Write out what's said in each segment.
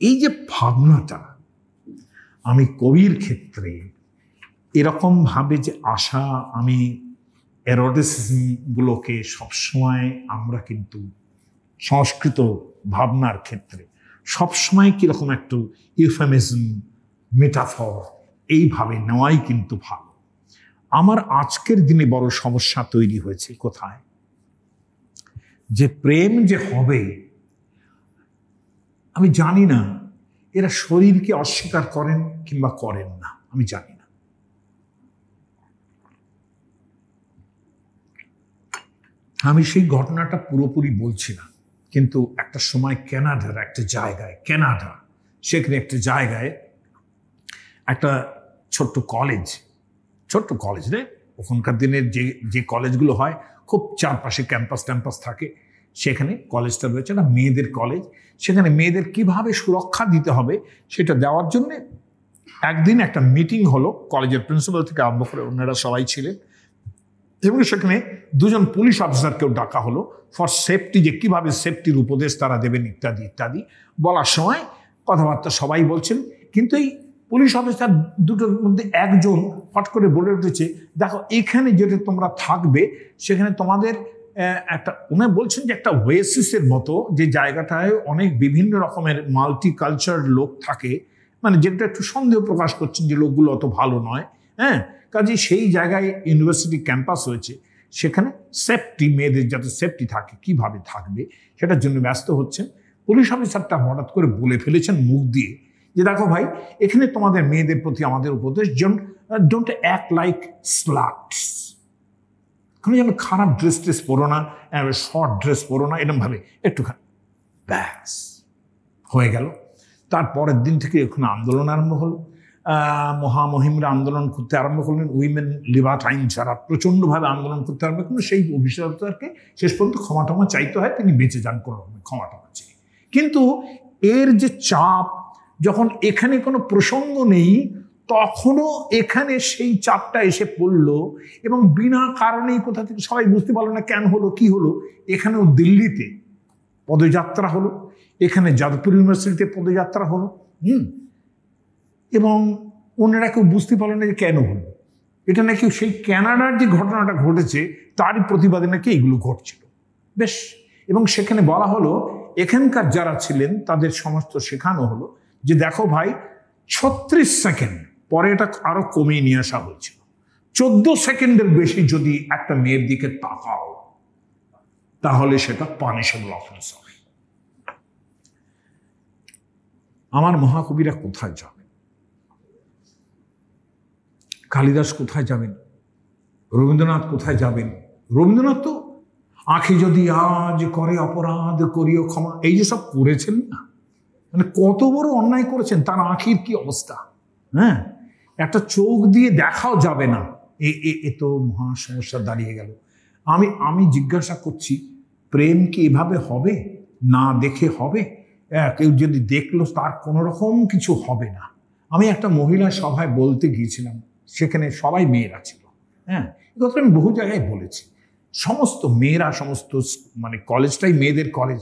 এই যে ভাবনাটা আমি কবির ক্ষেত্রে এরকম ভাবে যে আশা, আমি এরোটিসিজমগুলোকে সবসময় আমরা কিন্তু সংস্কৃত ভাবনার ক্ষেত্রে সবসময় কিরকম একটু ইউফেমিজম, মেটাফর এইভাবে নেওয়াই কিন্তু ভালো। আমার আজকের দিনে বড় সমস্যা তৈরি হয়েছে কোথায়, যে প্রেম যে হবে, আমি জানি না এরা শরীরকে অস্বীকার করেন কিংবা করেন না, আমি জানি না। আমি সেই ঘটনাটা পুরোপুরি বলছি না, কিন্তু একটা সময় কানাডার একটা জায়গায়, সেখানে একটা জায়গায় একটা ছোট্ট কলেজ রে, ওখানকার দিনের যে কলেজগুলো হয় খুব চারপাশে ক্যাম্পাস থাকে, সেখানে কলেজটা রয়েছে, একটা মেয়েদের কলেজ। সেখানে মেয়েদের কিভাবে সুরক্ষা দিতে হবে সেটা দেওয়ার জন্য একদিন একটা মিটিং হলো, কলেজের প্রিন্সিপাল থেকে আরম্ভ করে ওনারা সবাই ছিলেন, এবং সেখানে দুজন পুলিশ অফিসারকেও ডাকা হলো ফর সেফটি, যে কিভাবে সেফটির উপদেশ তারা দেবেন ইত্যাদি ইত্যাদি বলার সময় কথাবার্তা সবাই বলছেন। কিন্তু এই পুলিশ অফিসার দুটোর মধ্যে একজন ফট করে বলে উঠেছে, দেখো এখানে যেটা তোমরা থাকবে সেখানে তোমাদের একটা, উনি বলছেন যে একটা ওয়েসিসের মতো, যে জায়গাটায় অনেক বিভিন্ন রকমের মাল্টিকালচার লোক থাকে, মানে যেটা একটু সন্দেহ প্রকাশ করছেন যে লোকগুলো অত ভালো নয়। হ্যাঁ, কাজে সেই জায়গায় ইউনিভার্সিটি ক্যাম্পাস হয়েছে, সেখানে সেফটি, মেয়েদের যাতে সেফটি থাকে, কিভাবে থাকবে সেটার জন্য ব্যস্ত হচ্ছেন। পুলিশ অফিসারটা হঠাৎ করে বলে ফেলেছেন মুখ দিয়ে যে দেখো ভাই, এখানে তোমাদের মেয়েদের প্রতি আমাদের উপদেশ, ডোন্ট অ্যাক্ট লাইক স্লাটস, এখানে যেন খারাপ ড্রেস পরো না, শর্ট ড্রেস পরো না, এরকম ভাবে একটুখানি, ব্যাস হয়ে গেল। তারপরের দিন থেকে ওখানে আন্দোলন আরম্ভ হলো, মহামহিমরা আন্দোলন করতে আরম্ভ করলেন, উইমেন লিবার্টাইন যারা প্রচণ্ডভাবে আন্দোলন করতে আরম্ভ করলেন। সেই অফিসারকে শেষ পর্যন্ত ক্ষমা চাইতে হয়, তিনি বেঁচে যান কোনো ক্ষমা চেয়ে। কিন্তু এর যে চাপ, যখন এখানে কোনো প্রসঙ্গ নেই তখনও এখানে সেই চাপটা এসে পড়লো, এবং বিনা কারণেই কোথা থেকে সবাই বুঝতে পারলো না কেন হলো, কি হলো। এখানেও দিল্লিতে পদযাত্রা হলো, এখানে যাদবপুর ইউনিভার্সিটিতে পদযাত্রা হলো, এবং ওনারা কেউ বুঝতে পারলো না যে কেন হলো। এটা নাকি সেই কানাডার যে ঘটনাটা ঘটেছে তারই প্রতিবাদে নাকি এগুলো ঘটছিল, বেশ। এবং সেখানে বলা হলো, এখানকার যারা ছিলেন তাদের সমস্ত শেখানো হলো যে দেখো ভাই, 36 সেকেন্ড পরে এটা আরো কমিয়ে নিয়ে আসা হয়েছিল, 14 সেকেন্ডের বেশি যদি একটা মেয়ের দিকে তাকাও তাহলে সেটা পানিশেবল অফেন্স হবে। আমার মহাকবিরা কোথায় যাবেন? কালিদাস কোথায় যাবেন? রবীন্দ্রনাথ কোথায় যাবেন? রবীন্দ্রনাথ তো আঁখি যদি আজ করে অপরাধ করিও ক্ষমা, এই যে সব করেছেন না, মানে কত বড় অন্যায় করেছেন, তার আঁখির কি অবস্থা। হ্যাঁ, একটা চোখ দিয়ে দেখাও যাবে না, এ তো মহা সমস্যা দাঁড়িয়ে গেল। আমি জিজ্ঞাসা করছি, প্রেম কি এভাবে হবে? না দেখে হবে? কেউ যদি দেখলো তার কোনো রকম কিছু হবে না। আমি একটা মহিলা সভায় বলতে গিয়েছিলাম, সেখানে সবাই মেয়েরা ছিল। হ্যাঁ, এ কথা আমি বহু জায়গায় বলেছি, সমস্ত মেয়েরা, সমস্ত মানে কলেজটাই মেয়েদের কলেজ।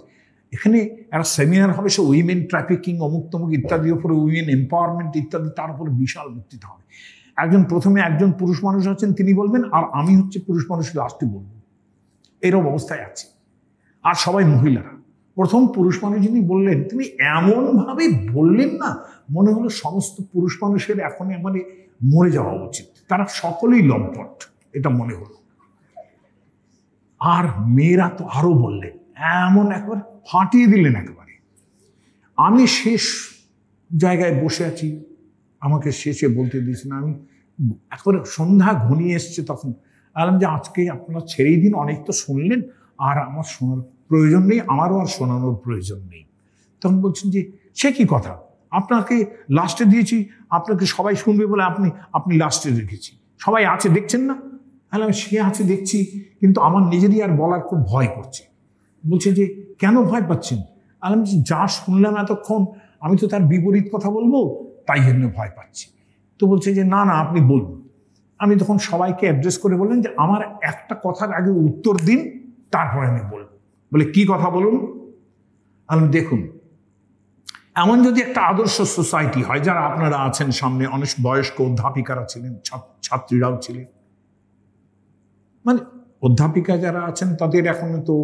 এখানে একটা সেমিনার হবে, সে উইমেন ট্রাফিকিং, অমুক তমুক ইত্যাদির উপরে, উইমেন এম্পাওয়ারমেন্ট ইত্যাদি, তার উপরে বিশাল বক্তৃতা হবে। প্রথমে একজন পুরুষ মানুষ আছেন, তিনি বলবেন, আর আমি হচ্ছে পুরুষ মানুষ লাস্টে বলবো, এরকম অবস্থায় আছে। আর সবাই মহিলারা। প্রথম পুরুষ মানুষ যিনি বললেন, তিনি এমনভাবে বললেন না, মনে হলো সমস্ত পুরুষ মানুষের এখন মানে মরে যাওয়া উচিত, তারা সকলেই লম্পট, এটা মনে হলো। আর মেয়েরা তো আরো বললেন, এমন একবার ফাটিয়ে দিলেন একেবারে। আমি শেষ জায়গায় বসে আছি, আমাকে শেষে বলতে দিয়েছেন, আমি একবারে সন্ধ্যা ঘনিয়ে এসছে, তখন বললাম যে আজকে আপনারা ছেড়েই দিন, অনেক তো শুনলেন, আর আমার শোনার প্রয়োজন নেই, আমারও আর শোনানোর প্রয়োজন নেই। তখন বলছেন যে সে কি কথা, আপনাকে লাস্টে দিয়েছি, আপনাকে সবাই শুনবে বলে আপনি লাস্টে রেখেছি, সবাই আছে দেখছেন না? বললাম সে আছে দেখছি, কিন্তু আমার নিজেরই আর বলার খুব ভয় করছে। বলছে যে কেন ভয় পাচ্ছেন? বললাম যে যা শুনলাম এতক্ষণ, আমি তো তার বিপরীত কথা বলবো, তাই জন্য ভয় পাচ্ছি। তো বলছে যে না আপনি বলুন। আমি তখন সবাইকে অ্যাড্রেস করে বললেন যে আমার একটা কথার আগে উত্তর দিন, তারপরে আমি বলবো। বলে কি কথা বলুন? আমি দেখুন, এমন যদি একটা আদর্শ সোসাইটি হয়, যারা আপনারা আছেন সামনে, অনেক বয়স্ক অধ্যাপিকারা ছিলেন, ছাত্রীরাও ছিলেন, মানে অধ্যাপিকা যারা আছেন তাদের এখন তো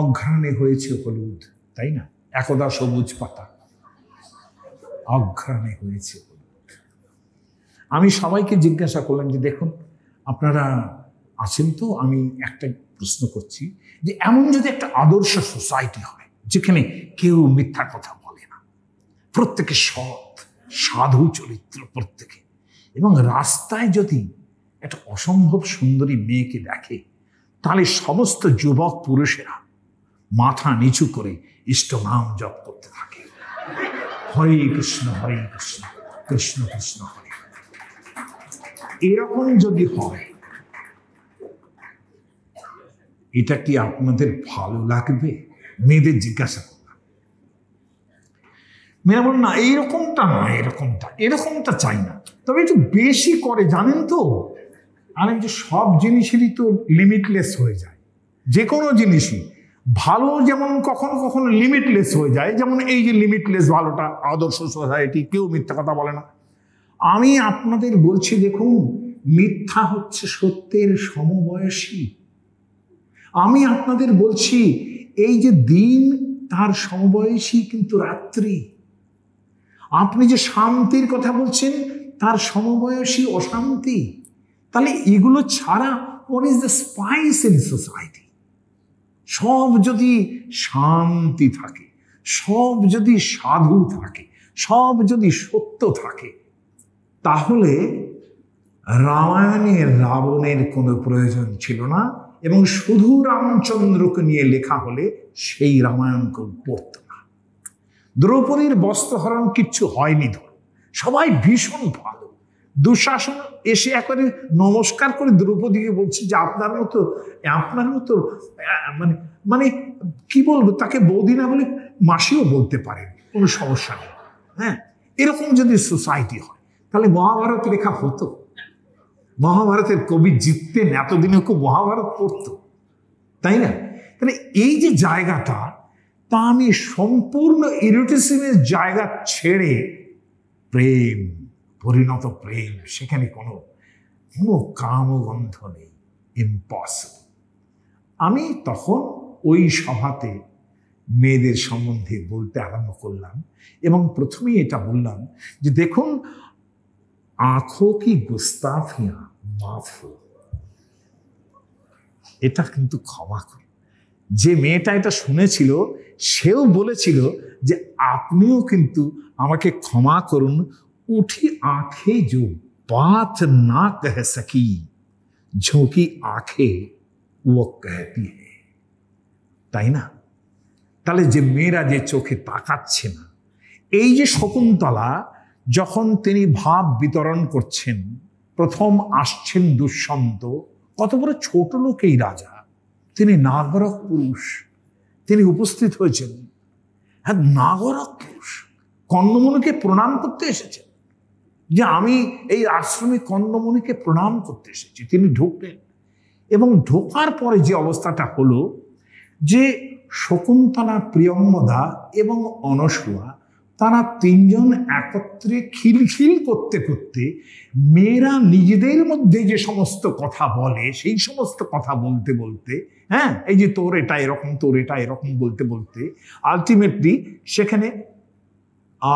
অঘ্রাণে হয়েছে হলুদ, তাই না? একদা সবুজ পাতা, অঘ্রাণে হয়েছে হলুদ। আমি সবাইকে জিজ্ঞাসা করলাম যে দেখুন আপনারা আছেন তো, আমি একটা প্রশ্ন করছি যে এমন যদি একটা আদর্শ সোসাইটি হয় যেখানে কেউ মিথ্যা কথা বলে না, প্রত্যেকে সৎ সাধু চরিত্র প্রত্যেকে, এবং রাস্তায় যদি একটা অসম্ভব সুন্দরী মেয়েকে দেখে, তাহলে সমস্ত যুবক পুরুষেরা মাথা নিচু করে ইষ্ট নাম জপ করতে থাকে, হরে কৃষ্ণ কৃষ্ণ কৃষ্ণ হরে। এরকম যদি হয়, এটা কি আপনাদের ভালো লাগবে? মেয়েদের জিজ্ঞাসা করলাম। মেয়েরা বল না, এইরকমটা নয়, এরকমটা চাই না, তবে একটু বেশি করে, জানেন তো। আর যে সব জিনিসেরই তো লিমিটলেস হয়ে যায়, যে কোনো জিনিসই ভালো যেমন কখনো কখনো লিমিটলেস হয়ে যায়, যেমন এই যে লিমিটলেস ভালোটা, আদর্শ সোসাইটি, কেউ মিথ্যা কথা বলে না। আমি আপনাদের বলছি দেখুন, মিথ্যা হচ্ছে সত্যের সমবয়সী। আমি আপনাদের বলছি এই যে দিন, তার সমবয়সী কিন্তু রাত্রি। আপনি যে শান্তির কথা বলছেন, তার সমবয়সী অশান্তি। তাহলে এগুলো ছাড়া what is the spice in society? সব যদি শান্তি থাকে, সব যদি সাধু থাকে, সব যদি সত্য থাকে, তাহলে রামায়ণে রাবণের কোনো প্রয়োজন ছিল না, এবং শুধু রামচন্দ্রকে নিয়ে লেখা হলে সেই রামায়ণ কেউ পড়ত না। দ্রৌপদীর বস্ত্রহরণ কিচ্ছু হয়নি, ধরো সবাই ভীষণ ভালো। দুঃশাসন এসে একবারে নমস্কার করে দ্রৌপদীকে বলছে যে আপনার মতো মানে মানে কি বলবো, তাকে বৌদি না বলে মাসিও বলতে পারেন, কোনো সমস্যা নেই। হ্যাঁ, এরকম যদি সোসাইটি হয়, তাহলে মহাভারত লেখা হতো। মহাভারতের কবি জিততেন, এতদিনে খুব মহাভারত পড়তো, তাই না? তাহলে এই যে জায়গাটা, তা আমি সম্পূর্ণ ইরোটিসিমের জায়গা ছেড়ে প্রেম, পরিণত প্রেম, সেখানে কোনো কামগন্ধ নেই, ইম্পসিবল। আমি তখন ওই সভাতে মেয়েদের সম্বন্ধে বলতে আরম্ভ করলাম, এবং প্রথমেই এটা বললাম যে দেখুন, আঁখো কি গুস্তাফিয়া মাফ, এটা কিন্তু ক্ষমা করুন। যে মেয়েটা এটা শুনেছিল, সেও বলেছিল যে আপনিও কিন্তু আমাকে ক্ষমা করুন। উঠি আঁখে जो बात ना कह सकी, झोंकी आंखें वो कहती है, তাই না? তাহলে যে মেয়েরা যে চোখে তাকাচ্ছে না, এই যে শকুন্তলা যখন তিনি ভাব বিতরণ করছেন, প্রথম আসছেন দুষ্যন্ত, কত বড় ছোট লোক এই রাজা, তিনি নাগরক পুরুষ, তিনি উপস্থিত হয়েছেন। হ্যাঁ, নাগরক পুরুষ কর্ণমুনিকে প্রণাম করতে এসেছেন, যে আমি এই আশ্রমে কর্ণমুনিকে প্রণাম করতে এসেছি। তিনি ঢুকলেন, এবং ঢোকার পরে যে অবস্থাটা হলো, যে শকুন্তলা, প্রিয়ঙ্গদা এবং অনসূয়া, তারা তিনজন একত্রে খিলখিল করতে করতে, মেয়েরা নিজেদের মধ্যে যে সমস্ত কথা বলে, সেই সমস্ত কথা বলতে বলতে, হ্যাঁ, এই যে তোর এটা এরকম, তোর এটা এরকম বলতে বলতে, আলটিমেটলি সেখানে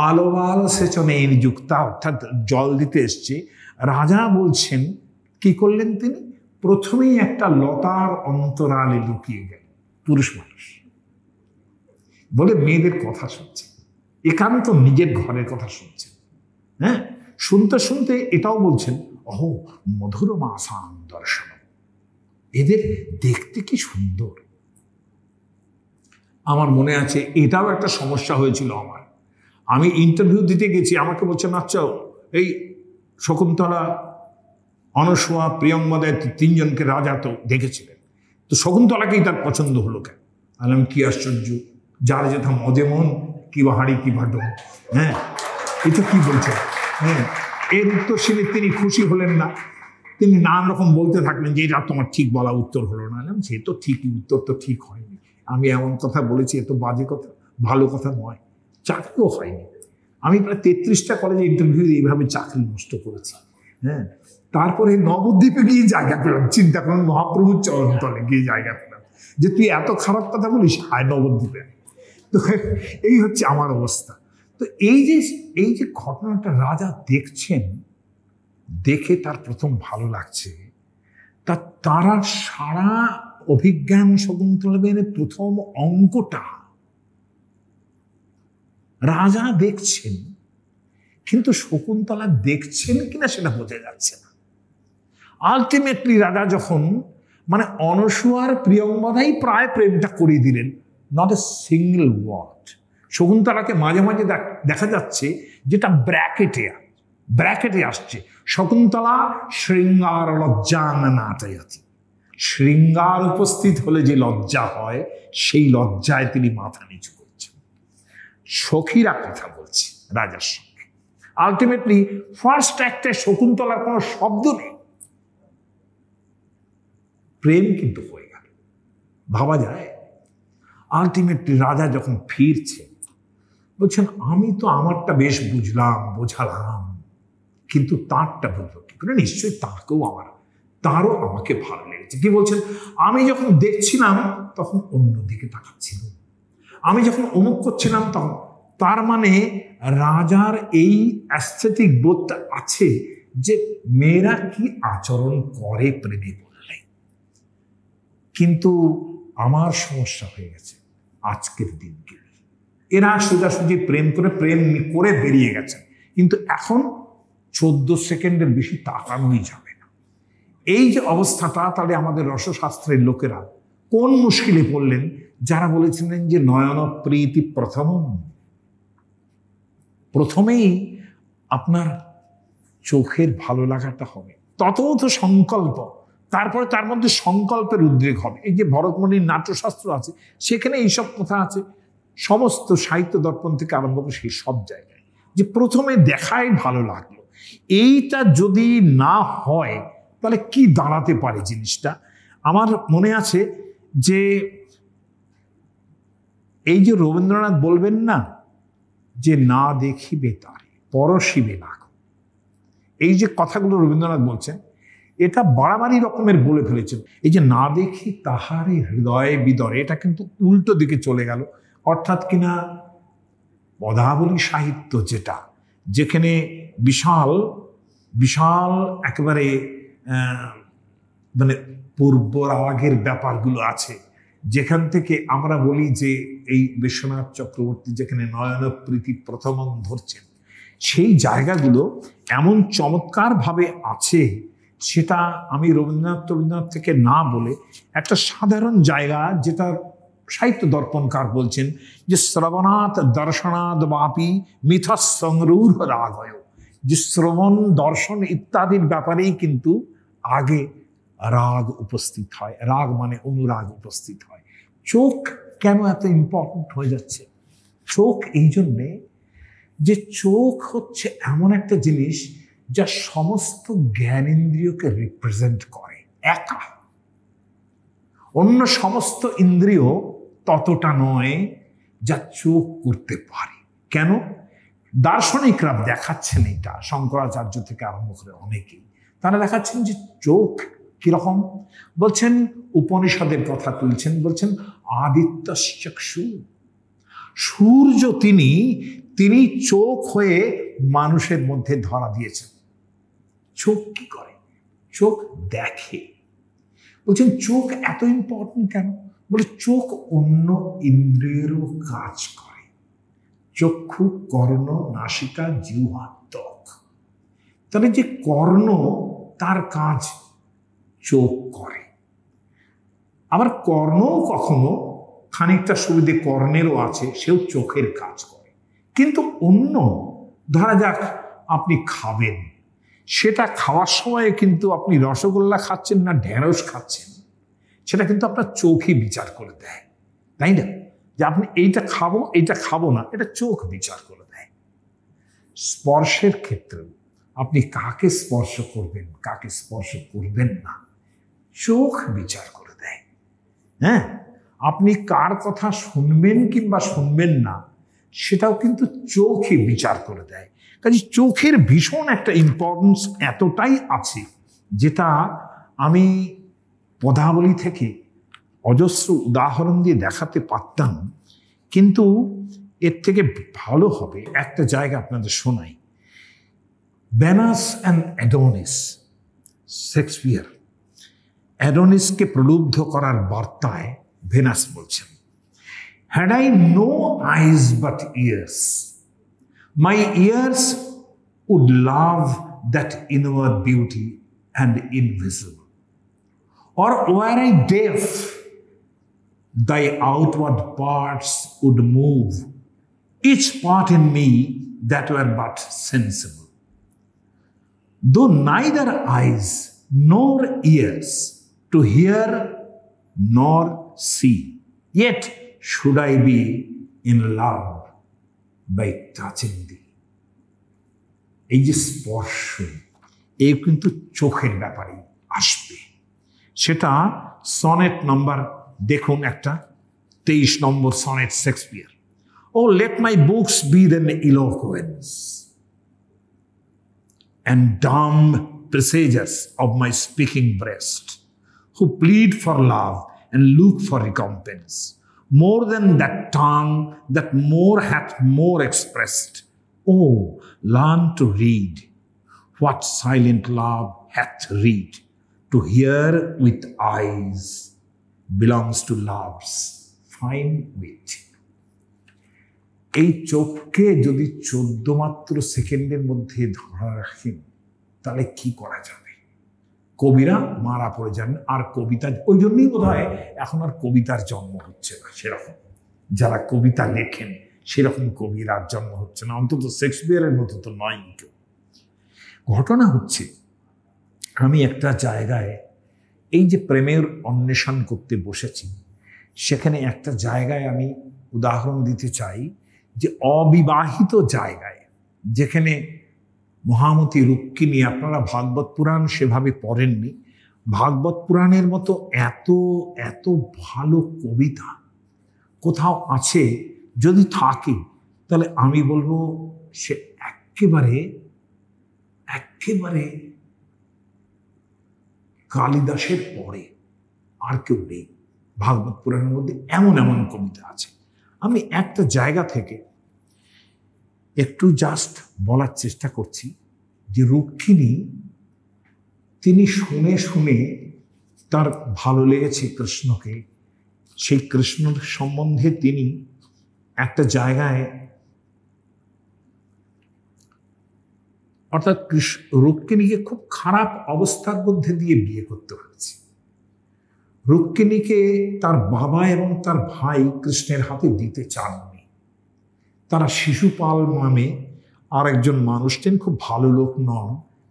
আলোবাল সেচনে নিযুক্তা, অর্থাৎ জল দিতে এসছে। রাজা বলছেন, কি করলেন তিনি? প্রথমেই একটা লতার অন্তরালে লুকিয়ে গেলেন, পুরুষ মানুষ বলে মেয়েদের কথা শুনছে, একান্ত নিজের ঘরের কথা শুনছেন। হ্যাঁ, শুনতে শুনতে এটাও বলছেন, অহো মধুর মাসান দর্শন, এদের দেখতে কি সুন্দর। আমার মনে আছে এটাও একটা সমস্যা হয়েছিল আমার। আমি ইন্টারভিউ দিতে গেছি, আমাকে বলছেন আচ্ছা এই শকুন্তলা, অনসূয়া, প্রিয়ঙ্গদা, তিনজনকে রাজা তো দেখেছিলেন, তো শকুন্তলাকেই তার পছন্দ হলো কেন? বললাম কি আশ্চর্য, যার যেথা মদে মন, কি বা হাড়ি কি বা ডোম। হ্যাঁ, এটা কি বলছেন? হ্যাঁ, এর উত্তর শুনে তিনি খুশি হলেন না, তিনি নানান রকম বলতে থাকলেন যে এটা তোমার ঠিক বলা উত্তর হলো না। সে তো ঠিকই, উত্তর তো ঠিক হয়নি, আমি এমন কথা বলেছি, এ তো বাজে কথা, ভালো কথা নয়। চাকরিও হয়নি। আমি প্রায় 33টা কলেজে ইন্টারভিউ দিয়ে এইভাবে চাকরি নষ্ট করেছি। হ্যাঁ, তারপরে নবদ্বীপে গিয়ে জায়গা পেলাম। চিন্তা করুন, মহাপ্রভুর চরণতলে গিয়ে জায়গা পেলাম যে তুই এত খারাপ কথা বলিস, আয় নবদ্বীপে। তো এই হচ্ছে আমার অবস্থা। তো এই যে ঘটনাটা রাজা দেখছেন, দেখে তার প্রথম ভালো লাগছে, তারা সারা অভিজ্ঞান শকুন্তলা বেনের প্রথম অঙ্কটা রাজা দেখছেন, কিন্তু শকুন্তলা দেখছেন কিনা সেটা বোঝা যাচ্ছে না। আলটিমেটলি রাজা যখন মানে অনসূয়ার প্রিয়ঙ্গদাই প্রায় প্রেমটা করিয়ে দিলেন, নট এ সিঙ্গল ওয়ার্ড। শকুন্তলাকে মাঝে মাঝে দেখা যাচ্ছে যেটা ব্র্যাকেটে আসছে, শকুন্তলা শৃঙ্গার লজ্জাঙ্গনাটয়তি। শৃঙ্গার উপস্থিত হলে যে লজ্জা হয়, সেই লজ্জায় তিনি মাথা নিচু করছেন। সখীরা কথা বলছে রাজার সঙ্গে। আলটিমেটলি ফার্স্ট অ্যাক্টে শকুন্তলার কোনো শব্দ নেই, প্রেম কিন্তু হয়ে গেল, ভাবা যায়। আলটিমেটলি রাজা যখন ফিরছে বলছেন, আমি তো আমারটা বেশ বোঝালাম, কিন্তু তারটা বুঝলো কি করে? নিশ্চয়ই তারও আমাকে ভালো লেগেছে। কি বলছেন? আমি যখন দেখছিলাম তখন অন্যদিকে তাকাচ্ছিলাম, আমি যখন অমুক করছিলাম তখন। তার মানে রাজার এই অ্যাস্থেটিক বোধটা আছে যে মেয়েরা কি আচরণ করে প্রেমে বললে। কিন্তু আমার সমস্যা হয়ে গেছে আজকের দিনকে। এরা সোজাসুজি প্রেম করে বেরিয়ে গেছে, কিন্তু এখন 14 সেকেন্ডের বেশি তাকানোই যাবে না। এই যে অবস্থাটা, তাহলে আমাদের রসশাস্ত্রের লোকেরা কোন মুশকিলে পড়লেন যারা বলেছিলেন যে নয়ন প্রীতি প্রথমেই আপনার চোখের ভালো লাগাটা হবে, ততও তো সংকল্প, তারপরে তার মধ্যে সংকল্পের উদ্রেক হবে। এই যে ভরতমণির নাট্যশাস্ত্র আছে, সেখানে এইসব কথা আছে, সমস্ত সাহিত্য দর্পণ থেকে আরম্ভ করে সেই সব জায়গায়, যে প্রথমে দেখাই ভালো লাগলো। এইটা যদি না হয় তাহলে কি দাঁড়াতে পারে জিনিসটা? আমার মনে আছে যে এই যে রবীন্দ্রনাথ বলবেন না যে না দেখিবে তারে পরশিবে না, এই যে কথাগুলো রবীন্দ্রনাথ বলছেন, এটা বাড়াবাড়ি রকমের বলে ফেলেছেন। এই যে না দেখি তাহারে হৃদয়ে বিদরে, এটা কিন্তু উল্টো দিকে চলে গেল। অর্থাৎ কিনা পদাবলী সাহিত্য যেখানে বিশাল বিশাল একেবারে মানে পূর্ব রাগের ব্যাপারগুলো আছে, যেখান থেকে আমরা বলি যে এই বিশ্বনাথ চক্রবর্তী যেখানে নয়ন প্রীতি প্রথমং ধরছেন, সেই জায়গাগুলো এমন চমৎকারভাবে আছে, সেটা আমি রবীন্দ্রনাথ থেকে না বলে একটা সাধারণ জায়গা, যেটা সাহিত্য দর্পণকার বলছেন যে শ্রবণাৎ দর্শনাদ বাপি মিথা সংরূঢ় রাগয়, যে শ্রবণ দর্শন ইত্যাদির ব্যাপারেই কিন্তু আগে রাগ উপস্থিত হয়। রাগ মানে অনুরাগ উপস্থিত হয়। চোখ কেন এত ইম্পর্টেন্ট হয়ে যাচ্ছে? চোখ এই জন্যে যে চোখ হচ্ছে এমন একটা জিনিস যা সমস্ত জ্ঞানেন্দ্রিয়কে রিপ্রেজেন্ট করে একা। অন্য সমস্ত ইন্দ্রিয় ততটা নয় যা চোখ করতে পারে। কেন? দার্শনিকরা দেখাচ্ছেন এটা, শঙ্করাচার্য থেকে আরম্ভ করে অনেকেই, তারা দেখাচ্ছেন যে চোখ কিরকম। বলছেন, উপনিষদের কথা তুলছেন, বলছেন আদিত্যশ্চক্ষু, সূর্য তিনি চোখ হয়ে মানুষের মধ্যে ধরা দিয়েছেন। চোখ কি করে? চোখ দেখে। বলছেন চোখ এত ইম্পর্টেন্ট কেন? বলে চোখ অন্য ইন্দ্রিয়েরও কাজ করে। চক্ষু, কর্ণ, নাসিকা, জিহ্বা, ত্বক। তাহলে যে কর্ণ, তার কাজ চোখ করে। আবার কর্ণ কখনো খানিকটা সুবিধে কর্ণেরও আছে, সেও চোখের কাজ করে। কিন্তু অন্য, ধরা যাক আপনি খাবেন, সেটা খাওয়ার সময় কিন্তু আপনি রসগোল্লা খাচ্ছেন না ঢেঁড়স খাচ্ছেন, সেটা কিন্তু আপনার চোখই বিচার করে দেয়, তাই না? যে আপনি এইটা খাবো না, এটা চোখ বিচার করে দেয়। স্পর্শের ক্ষেত্রেও আপনি কাকে স্পর্শ করবেন, কাকে স্পর্শ করবেন না, চোখ বিচার করে দেয়। হ্যাঁ, আপনি কার কথা শুনবেন কিংবা শুনবেন না, সেটাও কিন্তু চোখে বিচার করে দেয়। কাজে চোখের ভীষণ একটা ইম্পর্টেন্স এতটাই আছে, যেটা আমি পদাবলী থেকে অজস্র উদাহরণ দিয়ে দেখাতে পারতাম, কিন্তু এর থেকে ভালো হবে একটা জায়গা আপনাদের শোনাই। ভেনাস অ্যান্ড অ্যাডোনিস, শেক্সপিয়ার অ্যাডোনিসকে প্রলুব্ধ করার বার্তায় ভেনাস বলছেন, had I no eyes but ears, my ears would love that inward beauty and invisible. Or were I deaf, thy outward parts would move, each part in me that were but sensible. Though neither eyes nor ears to hear nor see, yet should I be in love by touching thee. এই যে স্পর্শ, এই কিন্তু চোখের ব্যাপারে আসবে। সেটা sonnet number দেখুন, একটা 23 number sonnet Shakespeare. Oh, let my books be then eloquence and dumb presagers of my speaking breast, who plead for love and look for recompense, more than that tongue that more hath more expressed. Oh, learn to read what silent love hath read. To hear with eyes belongs to love's fine wit. এই চোখকে যদি 14 মাত্র সেকেন্ডের মধ্যে ধরা রাখেন, তাহলে কি করা যাবে? কবিরা মারা পড়ে যান। আর কবিতা, ওই জন্যই বোধ হয় এখন আর কবিতার জন্ম হচ্ছে না সেরকম, যারা কবিতা লেখেন সেরকম কবির আর জন্ম হচ্ছে না, অন্তত শেক্সপিয়ারের মতো তো নয় কেউ। ঘটনা হচ্ছে, আমি একটা জায়গায় এই যে প্রেমের অন্বেষণ করতে বসেছি, সেখানে একটা জায়গায় আমি উদাহরণ দিতে চাই, যে অবিবাহিত জায়গায়, যেখানে মহামতি রুক্মিণী, আপনারা ভাগবত পুরাণ সেভাবে পড়েননি, ভাগবত পুরাণের মতো এত এত ভালো কবিতা কোথাও আছে? যদি থাকে তাহলে আমি বলবো সে একেবারে একেবারে কালিদাসের পরে আর কেউ নেই। ভাগবত পুরাণের মধ্যে এমন এমন কবিতা আছে। আমি একটা জায়গা থেকে একটু জাস্ট বলার চেষ্টা করছি, যে রুক্মিণী, তিনি শুনে শুনে তার ভালো লেগেছে কৃষ্ণকে, সেই কৃষ্ণর সম্বন্ধে তিনি একটা জায়গায়, অর্থাৎ রুক্মিণীকে খুব খারাপ অবস্থার মধ্যে দিয়ে বিয়ে করতে হয়েছে। রুক্মিণীকে তার বাবা এবং তার ভাই কৃষ্ণের হাতে দিতে চাননি। তারা শিশুপাল নামে আর একজন মানুষ, তিনি খুব ভালো লোক নন,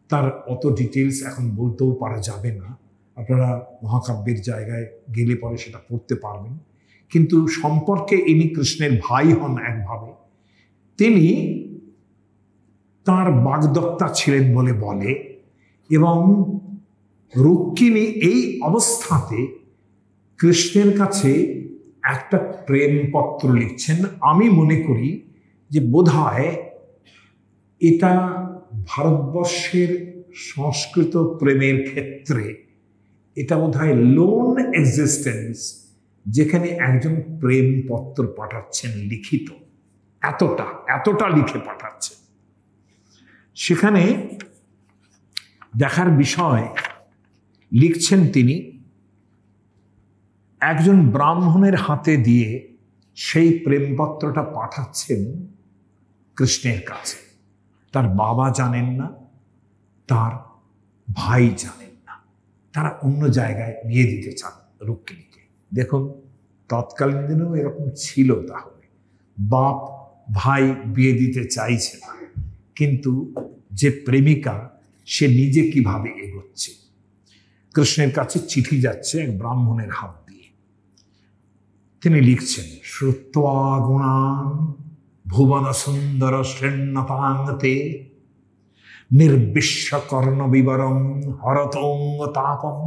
তার অত ডিটেলস এখন বলতেও পারা যাবে না, আপনারা মহাকাব্যের জায়গায় গেলে পরে সেটা পড়তে পারবেন। কিন্তু সম্পর্কে ইনি কৃষ্ণের ভাই হন একভাবে। তিনি তার বাগদত্তা ছিলেন বলে বলে, এবং রুক্মিণী এই অবস্থাতে কৃষ্ণের কাছে একটা প্রেমপত্র লিখছেন। আমি মনে করি যে বোধহয় এটা ভারতবর্ষের সংস্কৃত প্রেমের ক্ষেত্রে এটা বোধহয় লোন এক্সিস্টেন্স, যেখানে একজন প্রেমপত্র পাঠাচ্ছেন লিখিত, এতটা লিখে পাঠাচ্ছেন। সেখানে দেখার বিষয় লিখছেন তিনি, একজন ব্রাহ্মণের হাতে দিয়ে সেই প্রেমপত্রটা পাঠাচ্ছেন কৃষ্ণের কাছে। তার বাবা জানেন না, তার ভাই জানেন না, তারা অন্য জায়গায় বিয়ে দিতে চান রুক্মিণীকে। দেখুন, তৎকালীন দিনেও এরকম ছিল। তাহলে বাপ ভাই বিয়ে দিতে চাইছে না, কিন্তু যে প্রেমিকা, সে নিজে কিভাবে এগোচ্ছে। কৃষ্ণের কাছে চিঠি যাচ্ছে এক ব্রাহ্মণের হাত দিয়ে। তিনি লিখছেন, শ্রুত্বা গুণান ভুবন সুন্দর শ্রেণ্যতাঙ্গতে নির্বিশ্বকর্ণ বিবরম হরতং তাপম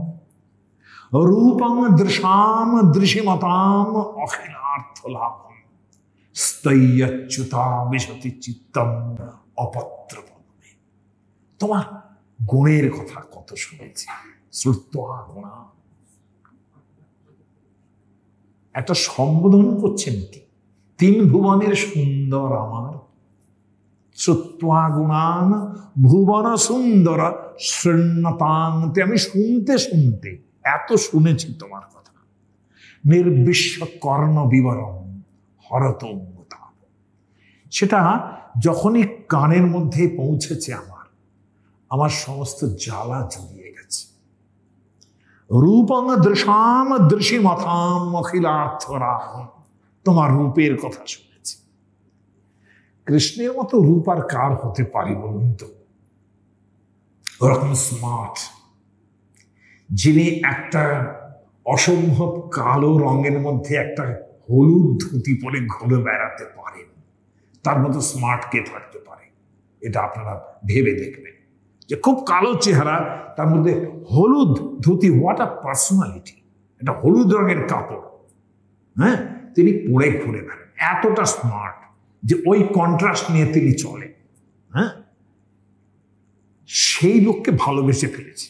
রূপং দৃশাম দৃশিমতাম অখিলার্থ লাভম তৈয়চ্যুতা বিশতি চিত্তম অপত্রপমনে। তোমার গুণের কথা কত শুনেছি, শ্রুত্বা গুণা। একটা সম্বোধন করছেন কি, তিন ভুবনের সুন্দর আমার, শ্রুত্বা গুণান ভুবন সুন্দর শৃণ্যতান্তে। আমি শুনতে শুনতে এত শুনেছি তোমার কথা। নির্বিশ্ব কর্ণ বিবরণ হরতঙ্গতা। সেটা যখনই কানের মধ্যে পৌঁছেছে আমার সমস্ত জ্বালা জড়িয়ে গেছে। রূপং দৃশাম দৃশিমথাম অখিলার্থরাম। তোমার রূপের কথা শুনেছি। কৃষ্ণের মতো রূপ আর কার হতে পারে বলুন তো? ওরকম স্মার্ট, যিনি একটা অসম্ভব কালো রঙের মধ্যে একটা হলুদ ধুতি পরে ঘুরে বেড়াতে পারেন, তার মতো স্মার্ট কে থাকতে পারে? এটা আপনারা ভেবে দেখবেন, যে খুব কালো চেহারা, তার মধ্যে হলুদ ধুতি, হোয়াট আ পার্সোনালিটি! এটা হলুদ রঙের কাপড়, হ্যাঁ, তিনি পরে ঘুরে বেড়ান। এতটা স্মার্ট যে ওই কন্ট্রাস্ট নিয়ে তিনি চলেন। হ্যাঁ, সেই লোককে ভালোবেসে ফেলেছি।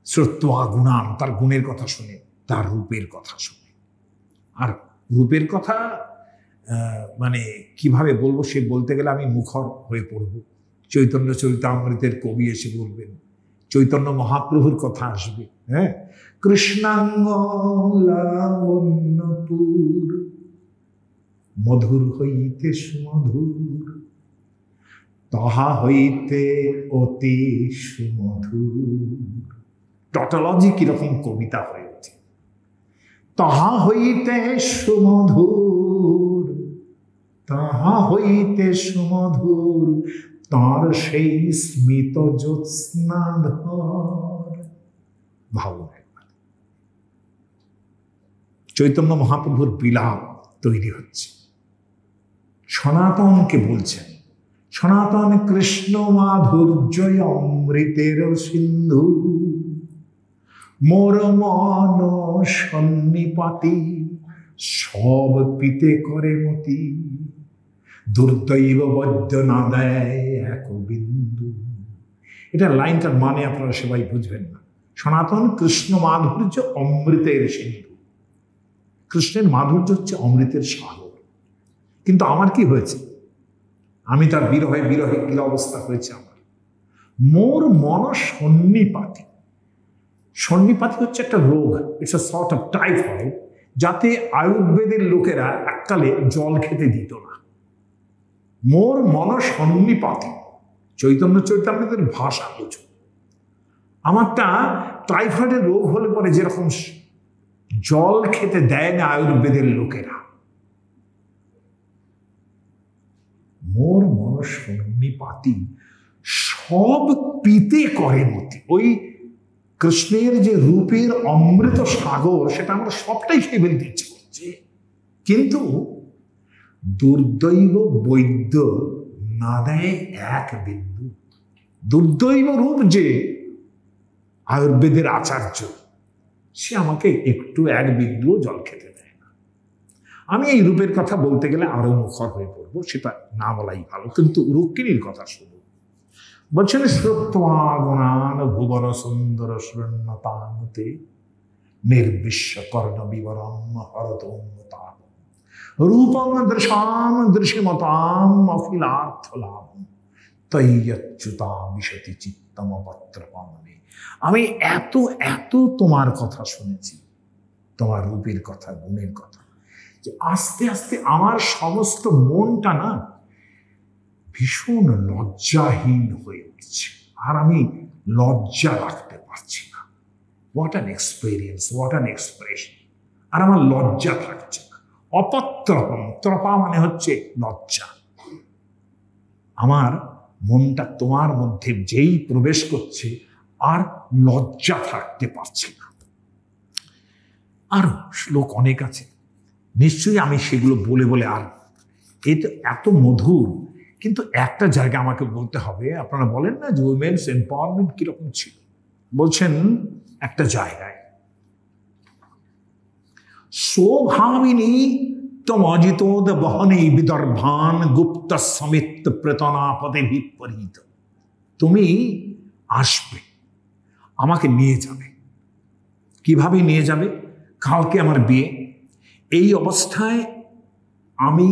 শ্রুত্বা গুণান, তার গুণের কথা শুনে, তার রূপের কথা শুনে। আর রূপের কথা মানে কিভাবে বলবো, সে বলতে গেলে আমি মুখর হয়ে পড়ব। চৈতন্য চরিতামৃতের কবি এসে বলবেন, চৈতন্য মহাপ্রভুর কথা আসবে। হ্যাঁ, কৃষ্ণাঙ্গ লাবণ্যপুর মধুর হইতে সুমধুর, তাহা হইতে অতি সুমধুর। টটোলজি কিরকম কবিতা হয়ে ওঠে। তাহা হইতে সুমধুর, তাহা হইতে সুমধুর, তার সেই স্মিত জ্যোৎস্নাধর। ভাবুন একবার, চৈতন্য মহাপ্রভুর বিলাপ তৈরি হচ্ছে। সনাতনকে বলছেন, সনাতন কৃষ্ণ মাধুর্য অমৃতের সিন্ধু, মোর মন সন্নিপাতি সব পিতে করে মতি, দুর্দৈব বৈদ্য না দেয় এক বিন্দু। এটা লাইনটার মানে আপনারা সবাই বুঝবেন না। সনাতন কৃষ্ণ মাধুর্য অমৃতের সিন্ধু। কৃষ্ণের মাধুর্য হচ্ছে অমৃতের সাগর। কিন্তু আমার কি হয়েছে? আমি তার বিরহে বিরহে কি অবস্থা হয়েছে আমার। মোর মন সন্নিপাতি। সন্নিপাতি হচ্ছে একটা রোগ, it's a sort of typhoid, যাতে আয়ুর্বেদের লোকেরা এককালে জল খেতে দিত না। মোর মন সন্নিপাতি, চৈতন্য চরিতামৃতের ভাষা বুঝো। আমারটা টাইফয়েডের রোগ হলে পরে যেরকম জল খেতে দেয় না আয়ুর্বেদের লোকেরা, মোর মন সন্নিপাতি সব পিতে করে মতি। ওই কৃষ্ণের যে রূপের অমৃত সাগর, সেটা আমরা সবটাই খেয়ে ফেলতে ইচ্ছে করছে, কিন্তু দুর্দৈব বৈদ্য না দেয় এক বিন্দু। দুর্দৈব রূপ যে আয়ুর্বেদের আচার্য, সে আমাকে একটু এক বিন্দুও জল খেতে দেয় না। আমি এই রূপের কথা বলতে গেলে আরো মুখর হয়ে পড়বো, সেটা না বলাই ভালো। কিন্তু রুক্মিণীর কথা শুনুন। বলছেন, শ্রুত্বা গুণান ভুবন সুন্দর শৃণ্যতান্তে, নির্বিশ্ব কর্ণ বিবরম হরতোন্নতাম, রূপং দৃশাম দৃশিমতাম অখিলার্থ লাভ, তৈয়চ্যুতা বিশতি চিত্তম পত্রপমনে। আমি এত এত তোমার কথা শুনেছি, তোমার রূপের কথা, গুণের কথা, যে আস্তে আস্তে আমার সমস্ত মনটা না ভীষণ লজ্জাহীন হয়ে উঠছে। আর আমি লজ্জা রাখতে পারছি না। What an experience, what an expression. আর আমার লজ্জা থাকছে না। অপত্রপম, ত্রপা মানে হচ্ছে লজ্জা। আমার মনটা তোমার মধ্যে যেই প্রবেশ করছে, আর লজ্জা থাকতে পারছি না। আরো শ্লোক অনেক আছে, নিশ্চয়ই আমি সেগুলো বলে বলে আর এটা এত মধুর। কিন্তু একটা জায়গা আমাকে বলতে হবে। আপনারা বলেন না যে উইমেন্স এম্পাওয়ারমেন্ট কিরকম ছিল, বলছেন একটা জায়গায়, স্বভাবিনী তম অজিতোদ বহনে বিদর্ভান গুপ্ত সমিত প্রেতনাপদে বিপরীত। তুমি আসবে, আমাকে নিয়ে যাবে। কিভাবে নিয়ে যাবে? কালকে আমার বিয়ে, এই অবস্থায় আমি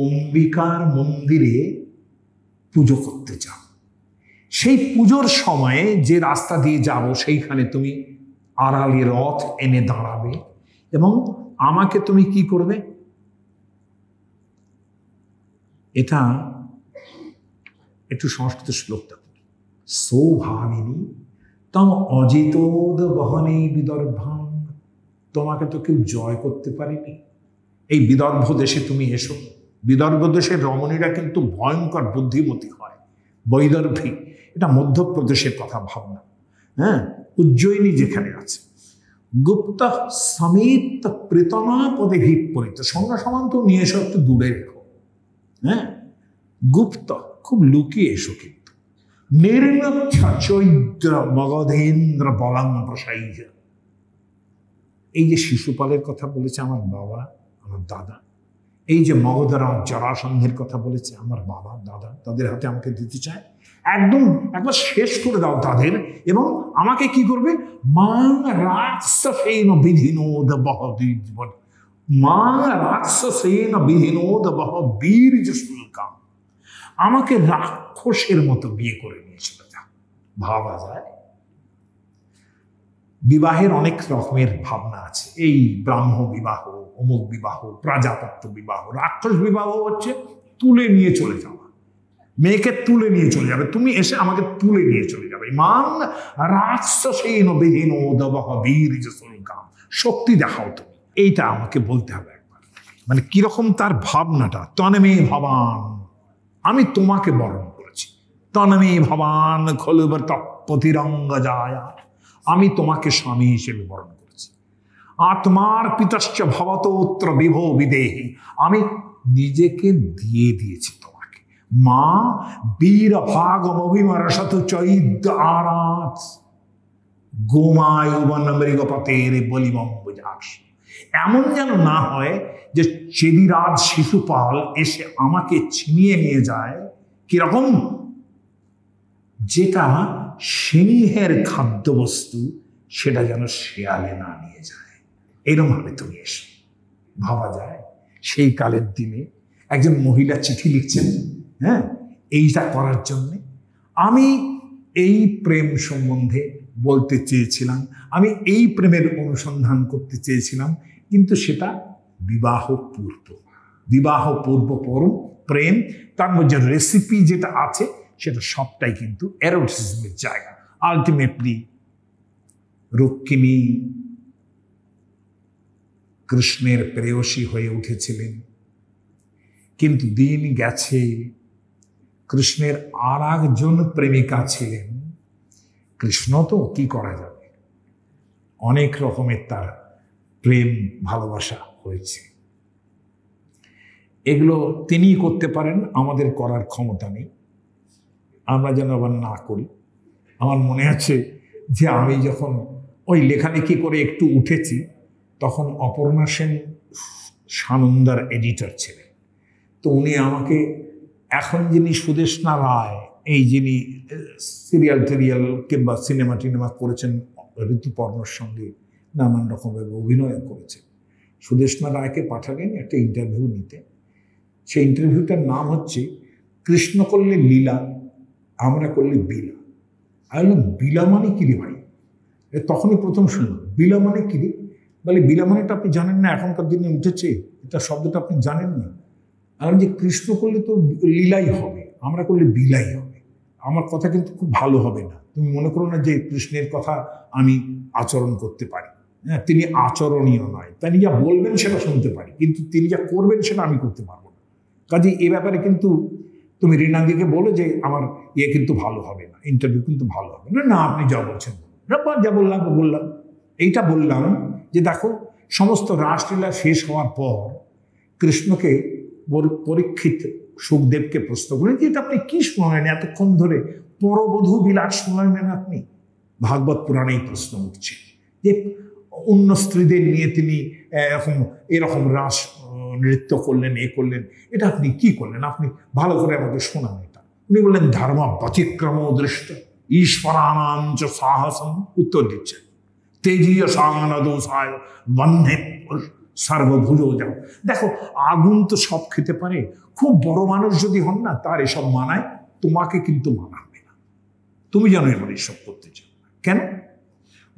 অম্বিকার মন্দিরে পুজো করতে যাব। সেই পুজোর সময়ে যে রাস্তা দিয়ে যাব সেইখানে তুমি আড়ালে রথ এনে দাঁড়াবে এবং আমাকে তুমি কি করবে? এটা একটু সংস্কৃত শ্লোকটা পড়ি। সৌভামিনী তম অজিতোদ বহনে বিদর্ভান। তোমাকে তো কেউ জয় করতে পারেনি, এই বিদর্ভ দেশে তুমি এসো। বিদর্ভ দেশের রমণীরা কিন্তু ভয়ঙ্কর বুদ্ধিমতী হয়, বৈদর্ভী। এটা মধ্যপ্রদেশের কথা ভাবনা। হ্যাঁ, উজ্জয়িনী যেখানে আছে। গুপ্ত সমিত প্রেতনাপদে বিপরীত, সঙ্গে সমান তো নিয়ে এসো, একটু দূরে রেখো। হ্যাঁ, গুপ্ত, খুব লুকিয়ে এসো। কিন্তু নির্মক্ষ চৈদ্র মগধেন্দ্র বলাং প্রসাইজ। এই যে শিশুপালের কথা বলেছে আমার বাবা, আমার দাদা, এই যে মগধরাজ জরাসন্ধের কথা বলেছে আমার বাবা দাদা, তাদের হাতে আমাকে দিতে চায়, একদম একবার শেষ করে দাও তাদের, এবং আমাকে কি করবে? মান রাক্ষসেন বিধিনোদ বহ বীর্য, মান রাক্ষসেন বিধিনোদ বহ বীর্য শুল্কাম। আমাকে রাক্ষসের মতো বিয়ে করে নিয়ে চলে যাও। ভাবা যায়? বিবাহের অনেক রকমের ভাবনা আছে। এই ব্রাহ্ম বিবাহ, অমুক বিবাহ, প্রাজাপত্য বিবাহ। রাক্ষস বিবাহ হচ্ছে তুলে নিয়ে চলে যাওয়া, মেয়েকে তুলে নিয়ে চলে যাবে, তুমি এসে আমাকে তুলে নিয়ে চলে যাবে। মান রাক্ষসেন বিধিনোদ বহ বীর্য শুল্কাম। শক্তি দেখাও তুমি, এইটা আমাকে বলতে হবে একবার। মানে কিরকম তার ভাবনাটা। তন্মে ভবান, আমি তোমাকে বরণ করেছি। তন্মে ভবান খলুবর তপতিরঙ্গ যায়, আমি তোমাকে স্বামী হিসেবে বরণ করেছি। আত্মার পিতশ্চ ভবতোত্র বিভো বিদেহি, আমি নিজেকে দিয়ে দিয়েছি তোমাকে। মা বীর ভাগম অভিমরসত চৈদ্য আরাত গোমায়ুবন মৃগপতের বলিবম বুঝাস। এমন যেন না হয় যে চেদিরাজ শিশুপাল এসে আমাকে ছিনিয়ে নিয়ে যায়। কিরকম? যেটা সিংহের খাদ্যবস্তু সেটা যেন শেয়ালে না নিয়ে যায়, এরকম ভাবে তুমি এসো। ভাবা যায় সেই কালের দিনে একজন মহিলা চিঠি লিখছেন, হ্যাঁ, এইটা করার জন্যে। আমি এই প্রেম সম্বন্ধে বলতে চেয়েছিলাম, আমি এই প্রেমের অনুসন্ধান করতে চেয়েছিলাম, কিন্তু সেটা বিবাহ পূর্ব, বিবাহ পূর্ব পরম প্রেম। তার মধ্যে রেসিপি যেটা আছে সেটা সবটাই কিন্তু এরোটিসিজমের জায়গা। আলটিমেটলি রুক্মিণী কৃষ্ণের প্রেয়সী হয়ে উঠেছিলেন, কিন্তু দিন গেছে, কৃষ্ণের আর একজন প্রেমিকা ছিলেন। কৃষ্ণ তো কি করা যাবে, অনেক রকমের তার প্রেম ভালোবাসা হয়েছে। এগুলো তিনিই করতে পারেন, আমাদের করার ক্ষমতা নেই, আমরা যেন আবার না করি। আমার মনে আছে যে আমি যখন ওই লেখালেখি করে একটু উঠেছি, তখন অপর্ণা সেন সানন্দার এডিটর ছিলেন। তো উনি আমাকে, এখন যিনি সুদেষ্ণা রায়, এই যিনি সিরিয়াল টিরিয়াল কিংবা সিনেমা টিনেমা করেছেন, ঋতুপর্ণর সঙ্গে নানান রকমের অভিনয় করেছেন, সুদেষ্ণা রায়কে পাঠালেন একটা ইন্টারভিউ নিতে। সেই ইন্টারভিউটার নাম হচ্ছে কৃষ্ণ করলে লীলা, আমরা করলে বিলা। আমি বললাম, বিলা মানে কি রে ভাই? তখনই প্রথম শুনলাম, বিলা মানে কি রে? বলে, বিলা মানেটা আপনি জানেন না, এখনকার দিনে উঠেছে এটা, শব্দটা আপনি জানেন না। আর যে কৃষ্ণ করলে তো লীলাই হবে, আমরা করলে বিলাই হবে। আমার কথা কিন্তু খুব ভালো হবে না, তুমি মনে করো না যে কৃষ্ণের কথা আমি আচরণ করতে পারি। হ্যাঁ, তিনি আচরণীয় নয়, তিনি যা বলবেন সেটা শুনতে পারি, কিন্তু তিনি যা করবেন সেটা আমি করতে পারবো না। কাজে এ ব্যাপারে কিন্তু তুমি রিনাদিকে বলো যে আমার ইয়ে কিন্তু ভালো হবে না, ইন্টারভিউ কিন্তু ভালো হবে না। না, আপনি যা বলছেন যা বললাম এইটা বললাম যে দেখো, সমস্ত রাসলীলা শেষ হওয়ার পর কৃষ্ণকে পরীক্ষিত সুখদেবকে প্রশ্ন করেন যে এটা আপনি কি শোনালেন এতক্ষণ ধরে, পরবধূ বিলাস শোনালেন আপনি? ভাগবত পুরাণেই প্রশ্ন উঠছে যে অন্য স্ত্রীদের নিয়ে তিনি এরকম রাস নৃত্য করলেন, করলেন, এটা আপনি কি করলেন? আপনি ভালো করে আমাকে শোনান এটা। উনি বললেন ধর্ম ব্যতিক্রম দৃষ্ট ঈশ্বরানাঞ্চ সাহসম। উত্তর দিচ্ছেন তেজীয় সাংদোষায় বন্ধে সর্বভুজ যাও। দেখো, আগুন তো সব খেতে পারে, খুব বড় মানুষ যদি হন না, তার এসব মানায়, তোমাকে কিন্তু মানাবে না। তুমি যেন এবার এসব করতে চাও। কেন?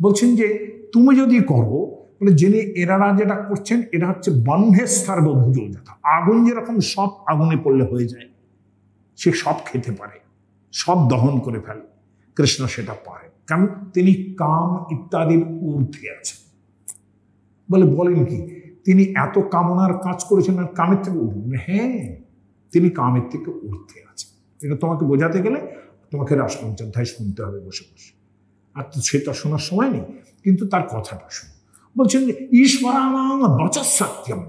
বলছেন যে তুমি যদি করো, বলে যিনি এনারা যেটা করছেন এটা হচ্ছে বন্ধে সর্বভুজ যাতা। আগুন যেরকম সব আগুনে পড়লে হয়ে যায়, সে সব খেতে পারে, সব দহন করে ফেলে, কৃষ্ণ সেটা পারে, কারণ তিনি কাম ইত্যাদির ঊর্ধ্বে আছেন। বলেন কি তিনি এত কামনার কাজ করেছেন আর কামের থেকে ঊর্ধ্বে? হ্যাঁ, তিনি কামের থেকে ঊর্ধ্বে আছেন। এটা তোমাকে বোঝাতে গেলে তোমাকে রাসমঞ্চাধ্যায় শুনতে হবে বসে বসে, আর তো সেটা শোনার সময় নেই, কিন্তু তার কথাটা শুনো। বলছেন যে ঈশ্বরানাং বচঃ সত্যম,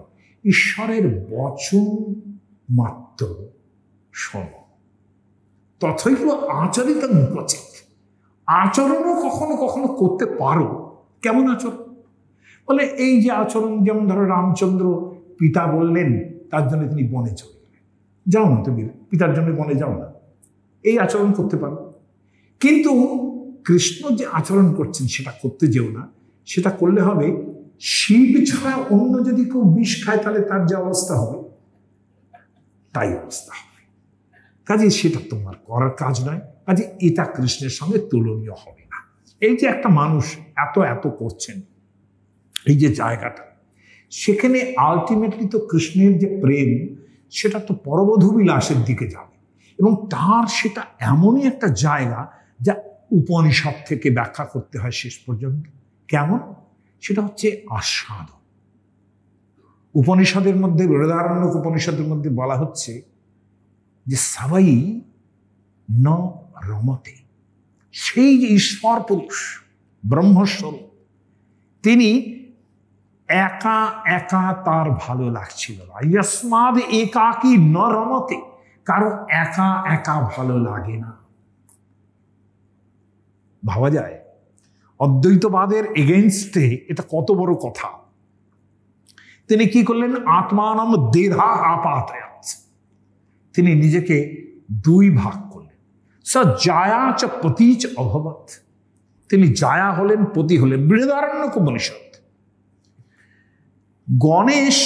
ঈশ্বরের বচন মাত্র শোনো, তথৈব আচরিত ক্বচিৎ, আচরণও কখনো কখনো করতে পারো। কেমন আচরণ? বলে এই যে আচরণ, যেমন ধরো রামচন্দ্র পিতা বললেন, তার জন্য তিনি বনে চলে গেলেন। যাও না, তুমি পিতার জন্য বনে যাও না, এই আচরণ করতে পারো। কিন্তু কৃষ্ণ যে আচরণ করছেন সেটা করতে যেও না। সেটা করলে হবে শিব ছাড়া অন্য যদি কেউ বিষ খায় তাহলে তার যে অবস্থা হবে তাই অবস্থা হবে। কাজে সেটা তোমার করার কাজ নয়, কাজে এটা কৃষ্ণের সঙ্গে তুলনীয় হবে না। এই যে একটা মানুষ এত এত করছেন, এই যে জায়গাটা, সেখানে আলটিমেটলি তো কৃষ্ণের যে প্রেম, সেটা তো পরবধূ বিলাসের দিকে যাবে, এবং তার সেটা এমনই একটা জায়গা যা উপনিষদ থেকে ব্যাখ্যা করতে হয় শেষ পর্যন্ত। কেমন? সেটা হচ্ছে আস্বাদন। উপনিষদের মধ্যে, বৃহদারণ্যক উপনিষদের মধ্যে বলা হচ্ছে যে সবাই ন রমতে, সেই যে ঈশ্বর পুরুষ ব্রহ্মস্বরূপ, তিনি একা একা তার ভালো লাগছিল না। ইয়স্মাদ একাকী ন রমতে, কারো একা একা ভালো লাগে না। ভাবা যায় অদ্বৈতবাদের এগেইনস্টে এটা কত বড় কথা। তিনি কি করলেন? আত্মানম দেধা আপাতয়াৎ, তিনি নিজেকে দুই ভাগ করলেন। স জায়া চ পতি চ অভবৎ, তিনি জায়া হলেন, পতি হলেন। বৃহদারণ্যক উপনিষদ। গণেশ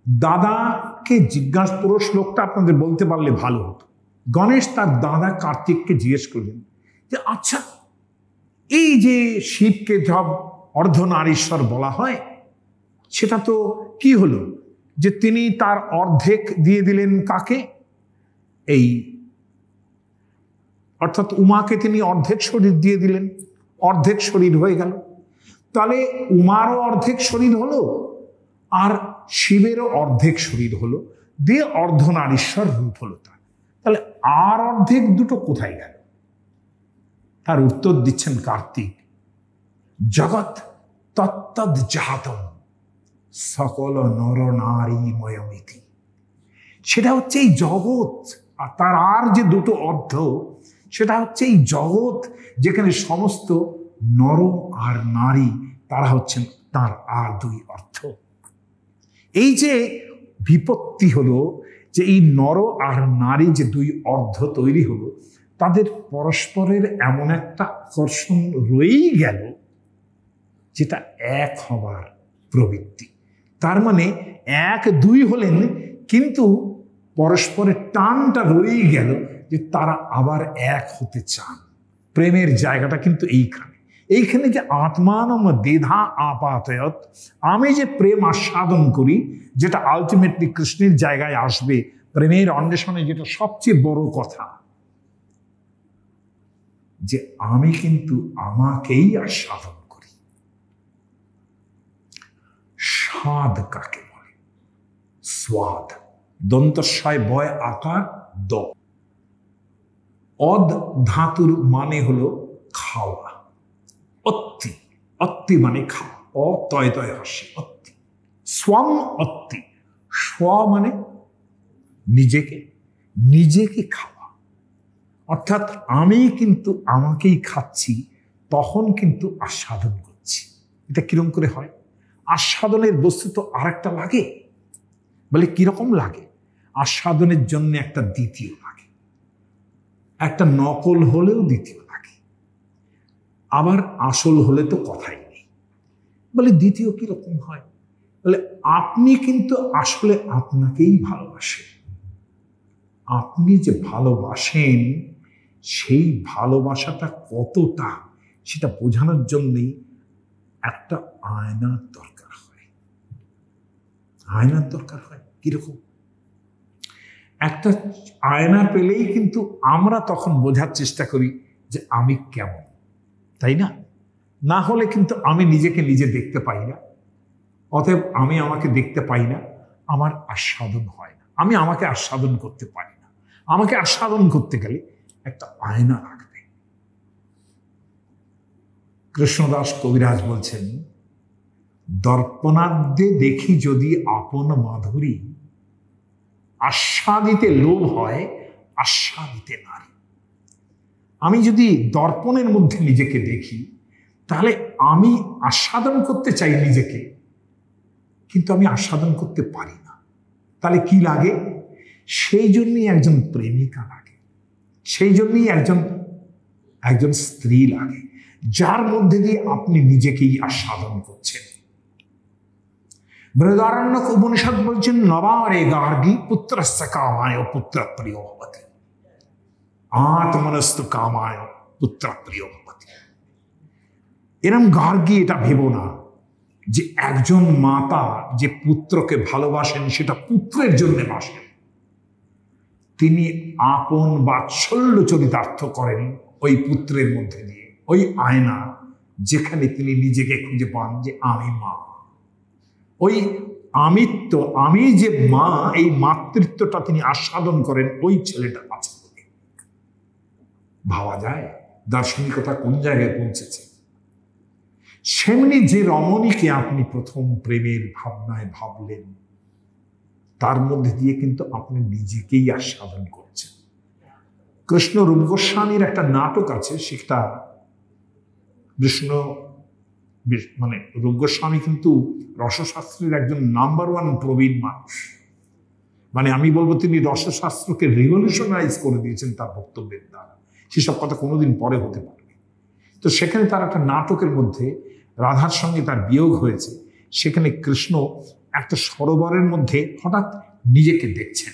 দাদাকে জিজ্ঞাসা, পুরো শ্লোকটা আপনাদের বলতে পারলে ভালো হতো। গণেশ তার দাদা কার্তিককে জিজ্ঞেস করলেন যে আচ্ছা, এই যে শিবকে সব অর্ধনারীশ্বর বলা হয়, সেটা তো কি হলো যে তিনি তার অর্ধেক দিয়ে দিলেন কাকে? এই অর্থাৎ উমাকে তিনি অর্ধেক শরীর দিয়ে দিলেন, অর্ধেক শরীর হয়ে গেল। তাহলে উমারও অর্ধেক শরীর হলো, আর শিবেরও অর্ধেক শরীর হলো, দিয়ে অর্ধনারীশ্বর রূপ হলো তার। তাহলে আর অর্ধেক দুটো কোথায় গেল? তার উত্তর দিচ্ছেন কার্তিক, জগৎ তত্তদ জাতম সকল নর নারী ময়মিতি। সেটা হচ্ছে এই জগৎ, আর তার আর যে দুটো অর্ধ, সেটা হচ্ছে এই জগৎ, যেখানে সমস্ত নর আর নারী তারা হচ্ছেন তার আর দুই অর্থ। এই যে বিপত্তি হলো যে এই নর আর নারী যে দুই অর্ধ তৈরি হলো, তাদের পরস্পরের এমন একটা আকর্ষণ রয়েই গেল যেটা এক হবার প্রবৃত্তি। তার মানে এক দুই হলেন, কিন্তু পরস্পরের টানটা রয়েই গেল যে তারা আবার এক হতে চান। প্রেমের জায়গাটা কিন্তু এইখানে যে আত্মানম দেধা আপাতয়ৎ, আমি যে প্রেম আস্বাদন করি, যেটা আলটিমেটলি কৃষ্ণের জায়গায় আসবে, প্রেমের অন্বেষণে যেটা সবচেয়ে বড় কথা, যে আমি কিন্তু আমাকেই আস্বাদন করি। স্বাদ কাকে বলে? স্বাদ, দন্তস্বয় বয় আকার দ, অদ ধাতুর মানে হলো খাওয়া। অত্তি, অত্তি মানে খাওয়া। অ তয় তয় হাসি, অত্তি। স্বম অত্তি, স্ব মানে নিজেকে, নিজেকে খাওয়া। অর্থাৎ আমি কিন্তু আমাকেই খাচ্ছি, তখন কিন্তু আস্বাদন করছি। এটা কিরকম করে হয়? আস্বাদনের বস্তু তো আর একটা লাগে। বলে কিরকম লাগে? আস্বাদনের জন্য একটা দ্বিতীয় লাগে, একটা নকল হলেও দ্বিতীয় লাগে, আবার আসল হলে তো কথাই নেই। বলে দ্বিতীয় কিরকম হয়? বলে আপনি কিন্তু আসলে আপনাকেই ভালোবাসেন। আপনি যে ভালোবাসেন সেই ভালোবাসাটা কতটা সেটা বোঝানোর জন্যই একটা আয়নার দরকার হয়। আয়নার দরকার হয় কিরকম? একটা আয়না পেলেই কিন্তু আমরা তখন বোঝার চেষ্টা করি যে আমি কেমন, তাই না? না হলে কিন্তু আমি নিজেকে নিজে দেখতে পাই না, অতএব আমি আমাকে দেখতে পাই না, আমার আস্বাদন হয় না, আমি আমাকে আস্বাদন করতে পারি না। আমাকে আস্বাদন করতে গেলে একটা আয়না লাগবে। কৃষ্ণদাস কবিরাজ বলছেন, দর্পণাদ্যে দেখি যদি আপন মাধুরী, আস্বাদিতে লোভ হয় আস্বাদিতে নারী। আমি যদি দর্পণের মধ্যে নিজেকে দেখি তাহলে আমি আস্বাদন করতে চাই নিজেকে, কিন্তু আমি আস্বাদন করতে পারি না। তাহলে কি লাগে? সেই জন্যই একজন প্রেমিকা লাগে, সেই জন্যই একজন স্ত্রী লাগে, যার মধ্যে দিয়ে আপনি নিজেকেই আস্বাদন করছেন। বৃহদারণ্যক উপনিষদ বলছেন, নবারে গার্গী পুত্রস্য কামায় পুত্র প্রিয় ভবতি, আত্মনস্তু কামায় পুত্র প্রিয় ভবতি। এরম গার্গী এটা ভেবো না যে একজন মাতা যে পুত্রকে ভালোবাসেন সেটা পুত্রের জন্য বাসেন। তিনি আপন বাৎসল্য চরিতার্থ করেন ওই পুত্রের মধ্যে দিয়ে, ওই আয়না যেখানে তিনি নিজেকে খুঁজে পান যে আমি মা। ওই আমিত্ব, আমি যে মা, এই মাতৃত্বটা তিনি আস্বাদন করেন ওই ছেলেটা আছে বলে। ভাবা যায় দার্শনিকতা কোন জায়গায় পৌঁছেছে। সেমনি যে রমণীকে আপনি প্রথম প্রেমের ভাবনায় ভাবলেন, তার মধ্যে দিয়ে কিন্তু আপনি নিজেকেই আস্বাদন করছেন। কৃষ্ণ রূপ গোস্বামীর একটা নাটক আছে, সেটা রূপ গোস্বামী কিন্তু রসশাস্ত্রের একজন নাম্বার 1 প্রবীণ মানুষ। আমি বলবো তিনি রসশাস্ত্রকে রিভলিউশনাইজ করে দিয়েছেন তার বক্তব্যের দ্বারা। সেসব কথা কোনোদিন পরে হতে পারবে। তো সেখানে তার একটা নাটকের মধ্যে রাধার সঙ্গে তার বিয়োগ হয়েছে। সেখানে কৃষ্ণ একটা সরোবরের মধ্যে হঠাৎ নিজেকে দেখছেন।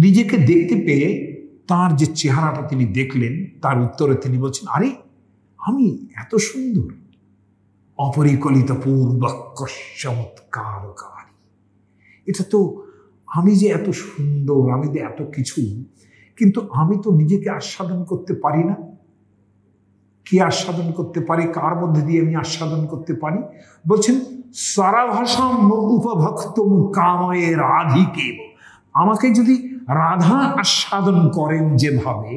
নিজেকে দেখতে পেয়ে তার যে চেহারাটা তিনি দেখলেন, তার উত্তরে তিনি বলছেন, আরে আমি এত সুন্দর, অপরিকলিত পূর্বক চমৎকারকারী। এটা তো আমি যে এত সুন্দর, আমি যে এত কিছু, কিন্তু আমি তো নিজেকে আস্বাদন করতে পারি না। কি আস্বাদন করতে পারি? কার মধ্যে দিয়ে আমি আস্বাদন করতে পারি? বলছেন, সরাভাষাম উপভক্তম কাময়ে রাধিকে। আমাকে যদি রাধা আস্বাদন করেন যেভাবে,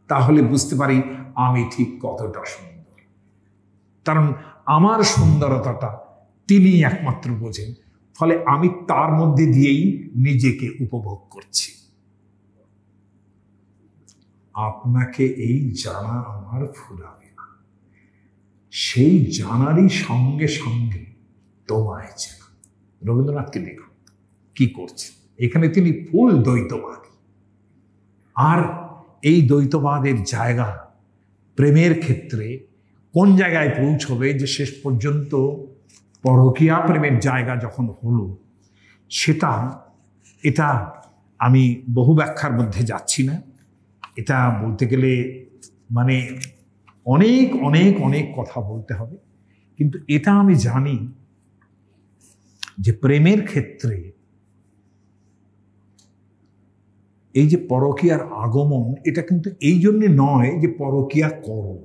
তাহলে বুঝতে পারি আমি ঠিক কতটা সুন্দর। কারণ আমার সুন্দরতাটা তিনি একমাত্র বোঝেন, ফলে আমি তার মধ্যে দিয়েই নিজেকে উপভোগ করছি। আপনাকে এই জানা আমার ফুরাবে না, সেই জানারই সঙ্গে সঙ্গে তোমায় চেনা। রবীন্দ্রনাথকে দেখুন কি করছে এখানে, তিনি ফুল দ্বৈতবাদী। আর এই দ্বৈতবাদের জায়গা প্রেমের ক্ষেত্রে কোন জায়গায় পৌঁছবে, যে শেষ পর্যন্ত পরকীয়া প্রেমের জায়গা যখন হলো, এটা আমি বহু ব্যাখ্যার মধ্যে যাচ্ছি না। এটা বলতে গেলে অনেক অনেক অনেক কথা বলতে হবে। কিন্তু এটা আমি জানি যে প্রেমের ক্ষেত্রে এই যে পরকীয়ার আগমন, এটা কিন্তু এই জন্যে নয় যে পরকীয়া করো,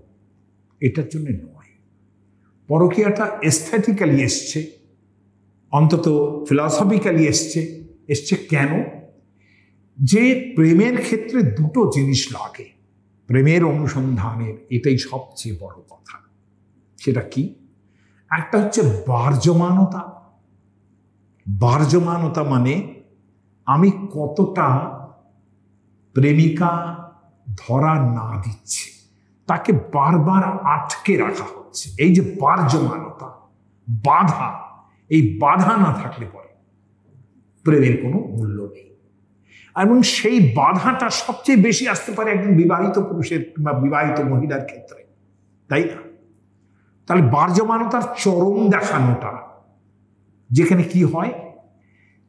এটার জন্য নয়। পরকীয়াটা এস্থেটিক্যালি এসছে, অন্তত ফিলসফিক্যালি এসছে কেন? যে প্রেমের ক্ষেত্রে দুটো জিনিস লাগে প্রেমের অনুসন্ধানের, এটাই সবচেয়ে বড় কথা। সেটা কি? একটা হচ্ছে বার্যমানতা। বার্যমানতা মানে আমি কতটা প্রেমিকা ধরা না দিচ্ছি, তাকে বারবার আটকে রাখা হচ্ছে। এই যে বার্জমানতা, বাধা, এই বাধা না থাকলে পরে প্রেমের কোনো মূল্য নেই। এবং সেই বাধাটা সবচেয়ে বেশি আসতে পারে একজন বিবাহিত পুরুষের কিংবা বিবাহিত মহিলার ক্ষেত্রে, তাই না? তাহলে বার্জমানতার চরম দেখানোটা, যেখানে কি হয়,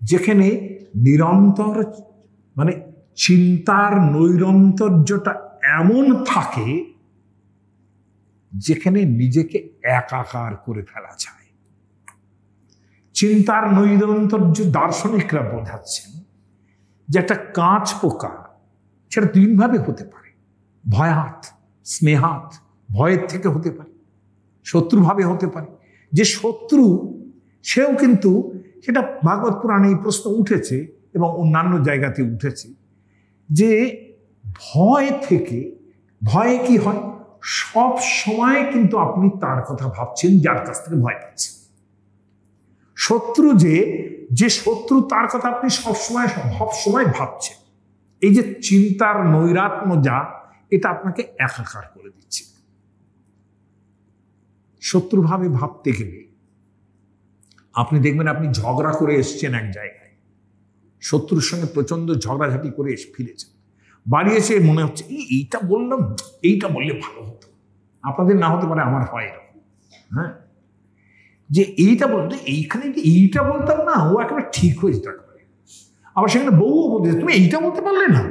যেখানে নিরন্তর মানে চিন্তার নৈরন্তর্যটা এমন থাকে যেখানে নিজেকে একাকার করে ফেলা যায়। চিন্তার নৈরন্তর্য দার্শনিকরা বোঝাচ্ছেন যে একটা কাঁচ পোকা, সেটা তিনভাবে হতে পারে: ভয়াত, স্নেহাত, ভয়ের থেকে হতে পারে, শত্রুভাবে হতে পারে। যে শত্রু সেও কিন্তু, সেটা ভাগবত পুরাণে এই প্রশ্ন উঠেছে এবং অন্যান্য জায়গাতে উঠেছে, যে ভয় থেকে, ভয়ে কি হয়, সব সময় কিন্তু আপনি তার কথা ভাবছেন যার কাছ থেকে ভয় পাচ্ছেন। শত্রু যে শত্রু তার কথা আপনি সবসময় ভাবছেন। এই যে চিন্তার নৈরাত্ম্য, যা এটা আপনাকে একাকার করে দিচ্ছে। শত্রুভাবে ভাবতে গেলে আপনি দেখবেন আপনি ঝগড়া করে এসছেন এক জায়গায়, শত্রুর সঙ্গে প্রচন্ড ঝগড়াঝাটি করে ফিরেছেন, বাড়ি এসে মনে হচ্ছে এইটা বললাম, এইটা বললে ভালো হতো। আপনাদের না হতে পারে, আমার হয় এরকম। হ্যাঁ, যে এইটা বলতে, এইখানে এইটা বলতাম না, ও একেবারে ঠিক হয়ে যেতে পারে। আবার সেখানে বউও বলতে, তুমি এইটা বলতে পারলে না,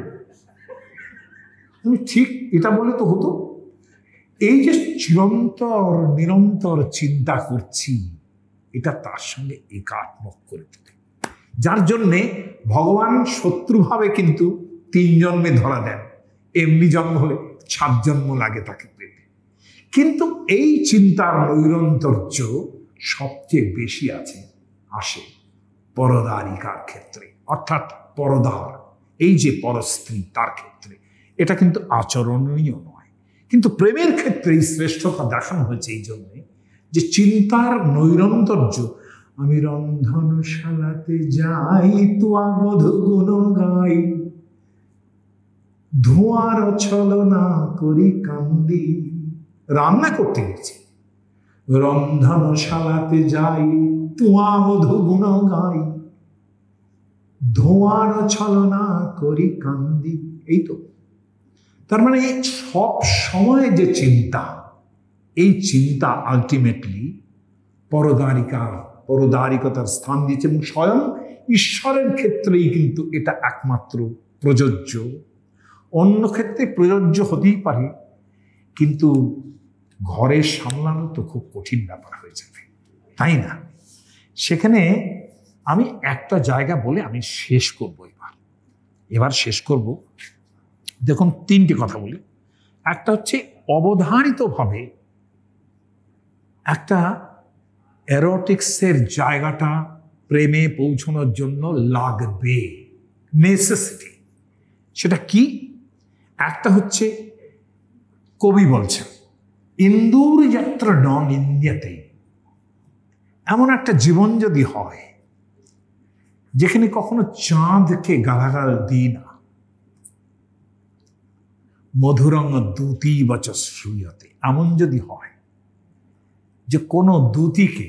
তুমি ঠিক এটা বলে তো হতো। এই যে নিরন্তর চিন্তা করছি, এটা তার সঙ্গে একাত্মক করে তোলে, যার জন্যে ভগবান শত্রুভাবে কিন্তু 3 জন্মে ধরা দেন। এমনি জন্ম হলে 7 জন্ম লাগে তাকে পেতে। কিন্তু এই চিন্তার নৈরন্তর্য সবচেয়ে বেশি আসে পরদারিকার ক্ষেত্রে, অর্থাৎ পরদার, এই যে পরস্ত্রী, তার ক্ষেত্রে। এটা কিন্তু আচরণীয় নয়, কিন্তু প্রেমের ক্ষেত্রে এই শ্রেষ্ঠতা দেখানো হয়েছে এই জন্যে যে চিন্তার নৈরন্তর্য, আমি রন্ধনশালাতে যাই, তোয়া মধু গুণ গাই, ধোঁয়ার ছলনা করি কান্দি। রান্না করতে গেছি, রন্ধনশালাতে যাই, তোয়া মধু গুণ গাই, ধোঁয়ার ছলনা করি কান্দি। এই তো, তার মানে সব সময় যে চিন্তা, এই চিন্তা আলটিমেটলি পরদারিকতার স্থান দিয়েছে, এবং স্বয়ং ঈশ্বরের ক্ষেত্রেই কিন্তু এটা একমাত্র প্রযোজ্য। অন্য ক্ষেত্রে প্রযোজ্য হতেই পারে, কিন্তু ঘরে সামলানো তো খুব কঠিন ব্যাপার হয়ে যাবে, তাই না? সেখানে আমি একটা জায়গা বলে আমি শেষ করব। এবার শেষ করব। দেখুন, 3টে কথা বলি। একটা হচ্ছে অবধারিতভাবে একটা এরোটিক্সের জায়গাটা প্রেমে পৌঁছানোর জন্য লাগবে, নেসেসিটি। সেটা কি? একটা হচ্ছে, কবি বলছেন, ইন্দুর যাত্রা ন নিন্দ্যতে। এমন একটা জীবন যদি হয় যেখানে কখনো চাঁদকে গালাগাল দিই না, মধুরং দূতি বচ শ্রূয়তে, এমন যদি হয় যে কোনো দূতিকে,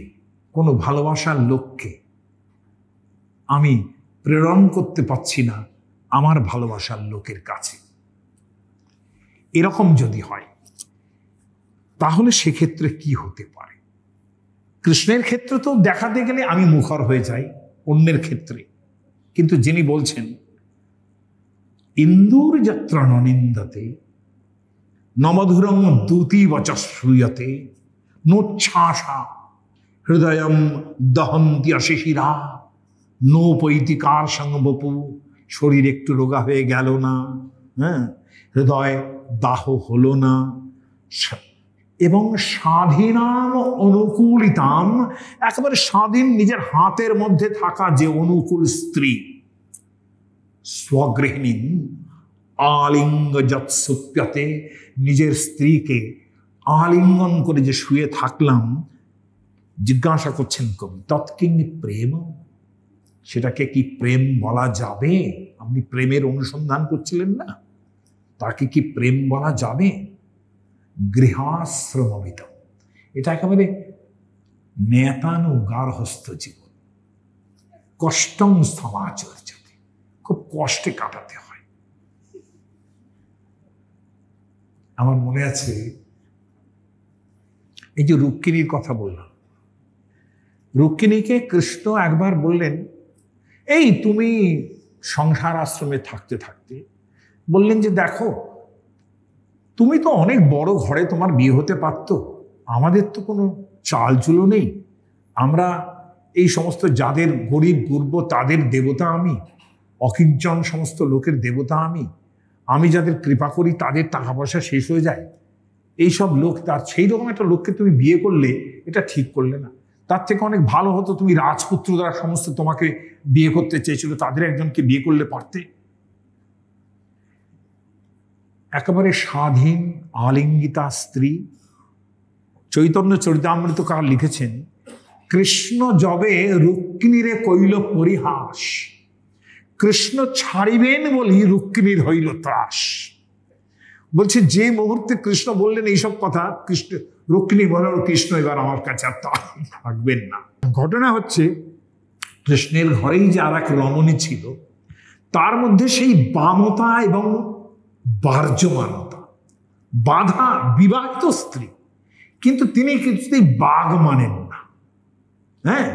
কোনো ভালোবাসার লোককে আমি প্রেরণ করতে পারছি না আমার ভালোবাসার লোকের কাছে, এরকম যদি হয়, তাহলে সেক্ষেত্রে কি হতে পারে? কৃষ্ণের ক্ষেত্রে তো দেখাতে গেলে আমি মুখর হয়ে যাই, অন্যের ক্ষেত্রে কিন্তু যিনি বলছেন ইন্দুর যাত্রা ননিন্দতে নমধুরং দূতি বচ শ্রূয়তে নোচ্ছ্বাসা হৃদয়ম দহন্তি অশিশিরা নোপৈতিকার সঙ্গবপু। শরীর একটু রোগা হয়ে গেল না, হ্যাঁ, হৃদয় দাহ হলো না, এবং স্বাধীনাম অনুকূলিতাম, একেবারে স্বাধীন, নিজের হাতের মধ্যে থাকা যে অনুকূল স্ত্রী, স্বগৃহিণী আলিঙ্গ যৎসুপ্যতে, নিজের স্ত্রীকে আলিঙ্গন করে যে শুয়ে থাকলাম। জিজ্ঞাসা করছেন কবি, তৎকিং প্রেম, সেটাকে কি প্রেম বলা যাবে? আপনি প্রেমের অনুসন্ধান করছিলেন না, তাকে কি প্রেম বলা যাবে? গৃহাশ্রমবিদ। এটা একেবারে নেতানুগারহস্থ জীবন, কষ্টং সমাচর্যতে, খুব কষ্টে কাটাতে হয়। আমার মনে আছে এই যে রুক্মিণীর কথা বললাম, রুক্মিণীকে কৃষ্ণ একবার বললেন, এই তুমি সংসার আশ্রমে থাকতে থাকতে বললেন যে দেখো, তুমি তো অনেক বড় ঘরে তোমার বিয়ে হতে পারতো, আমাদের তো কোনো চাল চুলো নেই, আমরা এই সমস্ত যাদের গরিব দুর্ব তাদের দেবতা আমি, অকিঞ্চন সমস্ত লোকের দেবতা আমি যাদের কৃপা করি তাদের টাকা পয়সা শেষ হয়ে যায়, এইসব লোক, তার সেই রকম একটা লোককে তুমি বিয়ে করলে, এটা ঠিক করলে না। তার থেকে অনেক ভালো হতো তুমি রাজপুত্র দ্বারা সমস্ত তোমাকে বিয়ে করতে চেয়েছিল তাদের একজনকে বিয়ে করলে পারতে। একেবারে স্বাধীন আলিঙ্গিতা স্ত্রী। চৈতন্য চরিতামৃতকার লিখেছেন, কৃষ্ণ যবে রুক্মিণীরে কইল পরিহাস, কৃষ্ণ ছাড়িবেন বলি রুক্মিণীর হইল ত্রাস। বলছে যে মুহূর্তে কৃষ্ণ বললেন এইসব কথা, কৃষ্ণ রুক্মিণী বলল, কৃষ্ণ এবার আমার কাছে আর থাকবেন না। ঘটনা হচ্ছে, কৃষ্ণের ঘরেই যে আর এক রমণী ছিল, তার মধ্যে সেই বামতা এবং বার্যমানতা, বাধা, বিবাহিত স্ত্রী, কিন্তু তিনি কিছুতেই বাঘ মানেন না। হ্যাঁ,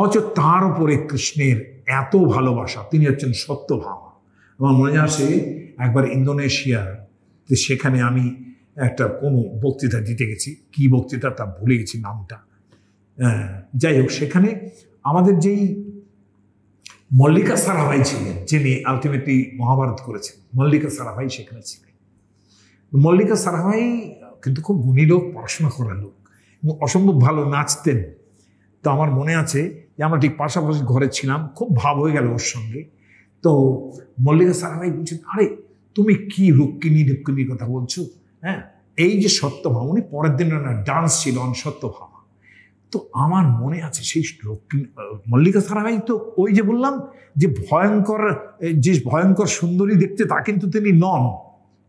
অথচ তার উপরে কৃষ্ণের এত ভালোবাসা, তিনি হচ্ছেন সত্যভামা। আমার মনে আছে একবার ইন্দোনেশিয়া, সেখানে আমি একটা কোনো বক্তৃতা দিতে গেছি, কি বক্তৃতা তা ভুলে গেছি নামটা। যাই হোক, সেখানে আমাদের যেই মল্লিকা সারাভাই ছিলেন, যিনি আলটিমেটলি মহাভারত করেছেন, মল্লিকা সারাভাই সেখানে ছিলেন। মল্লিকা সারাভাই কিন্তু খুব গুণী লোক, পড়াশোনা করা লোক, এবং অসম্ভব ভালো নাচতেন। তো আমার মনে আছে যে আমরা ঠিক পাশাপাশি ঘরে ছিলাম, খুব ভাব হয়ে গেল ওর সঙ্গে। তো মল্লিকা সারাভাই বলছেন, আরে তুমি কি রুক্মিণীর কথা বলছো? হ্যাঁ, এই যে সত্যভামা, উনি পরের দিন ডান্স ছিল অন সত্যভামা। তো আমার মনে আছে সেই মল্লিকা সারাভাই তো ওই যে বললাম যে ভয়ঙ্কর সুন্দরী দেখতে, তা কিন্তু তিনি নন,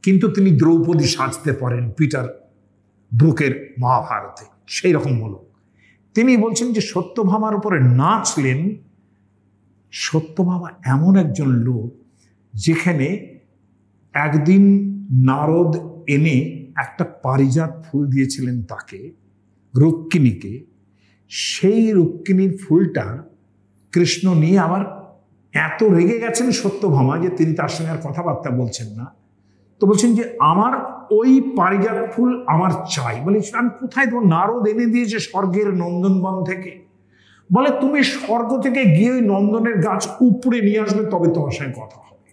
কিন্তু তিনি দ্রৌপদী সাজতে পারেন পিটার ব্রুকের মহাভারতে, সেই রকম লোক। তিনি বলছেন যে সত্যভামার উপরে নাচলেন। সত্যভামা এমন একজন লোক, যেখানে একদিন নারদ এনে একটা পারিজাত ফুল দিয়েছিলেন তাকে, রুক্মিণীকে। সেই রুক্মিণীর ফুলটা কৃষ্ণ নিয়ে আবার এত রেগে গেছেন সত্যভামা যে তিনি তার সঙ্গে আর কথাবার্তা বলছেন না। তো বলছেন যে আমার ওই পারিজাত ফুল আমার চাই। বলে, আমি কোথায়, তোমার নারদ এনে দিয়েছে স্বর্গের নন্দনবন থেকে। বলে, তুমি স্বর্গ থেকে গিয়ে ওই নন্দনের গাছ উপড়ে নিয়ে আসবে, তবে তোমার সঙ্গে কথা হবে।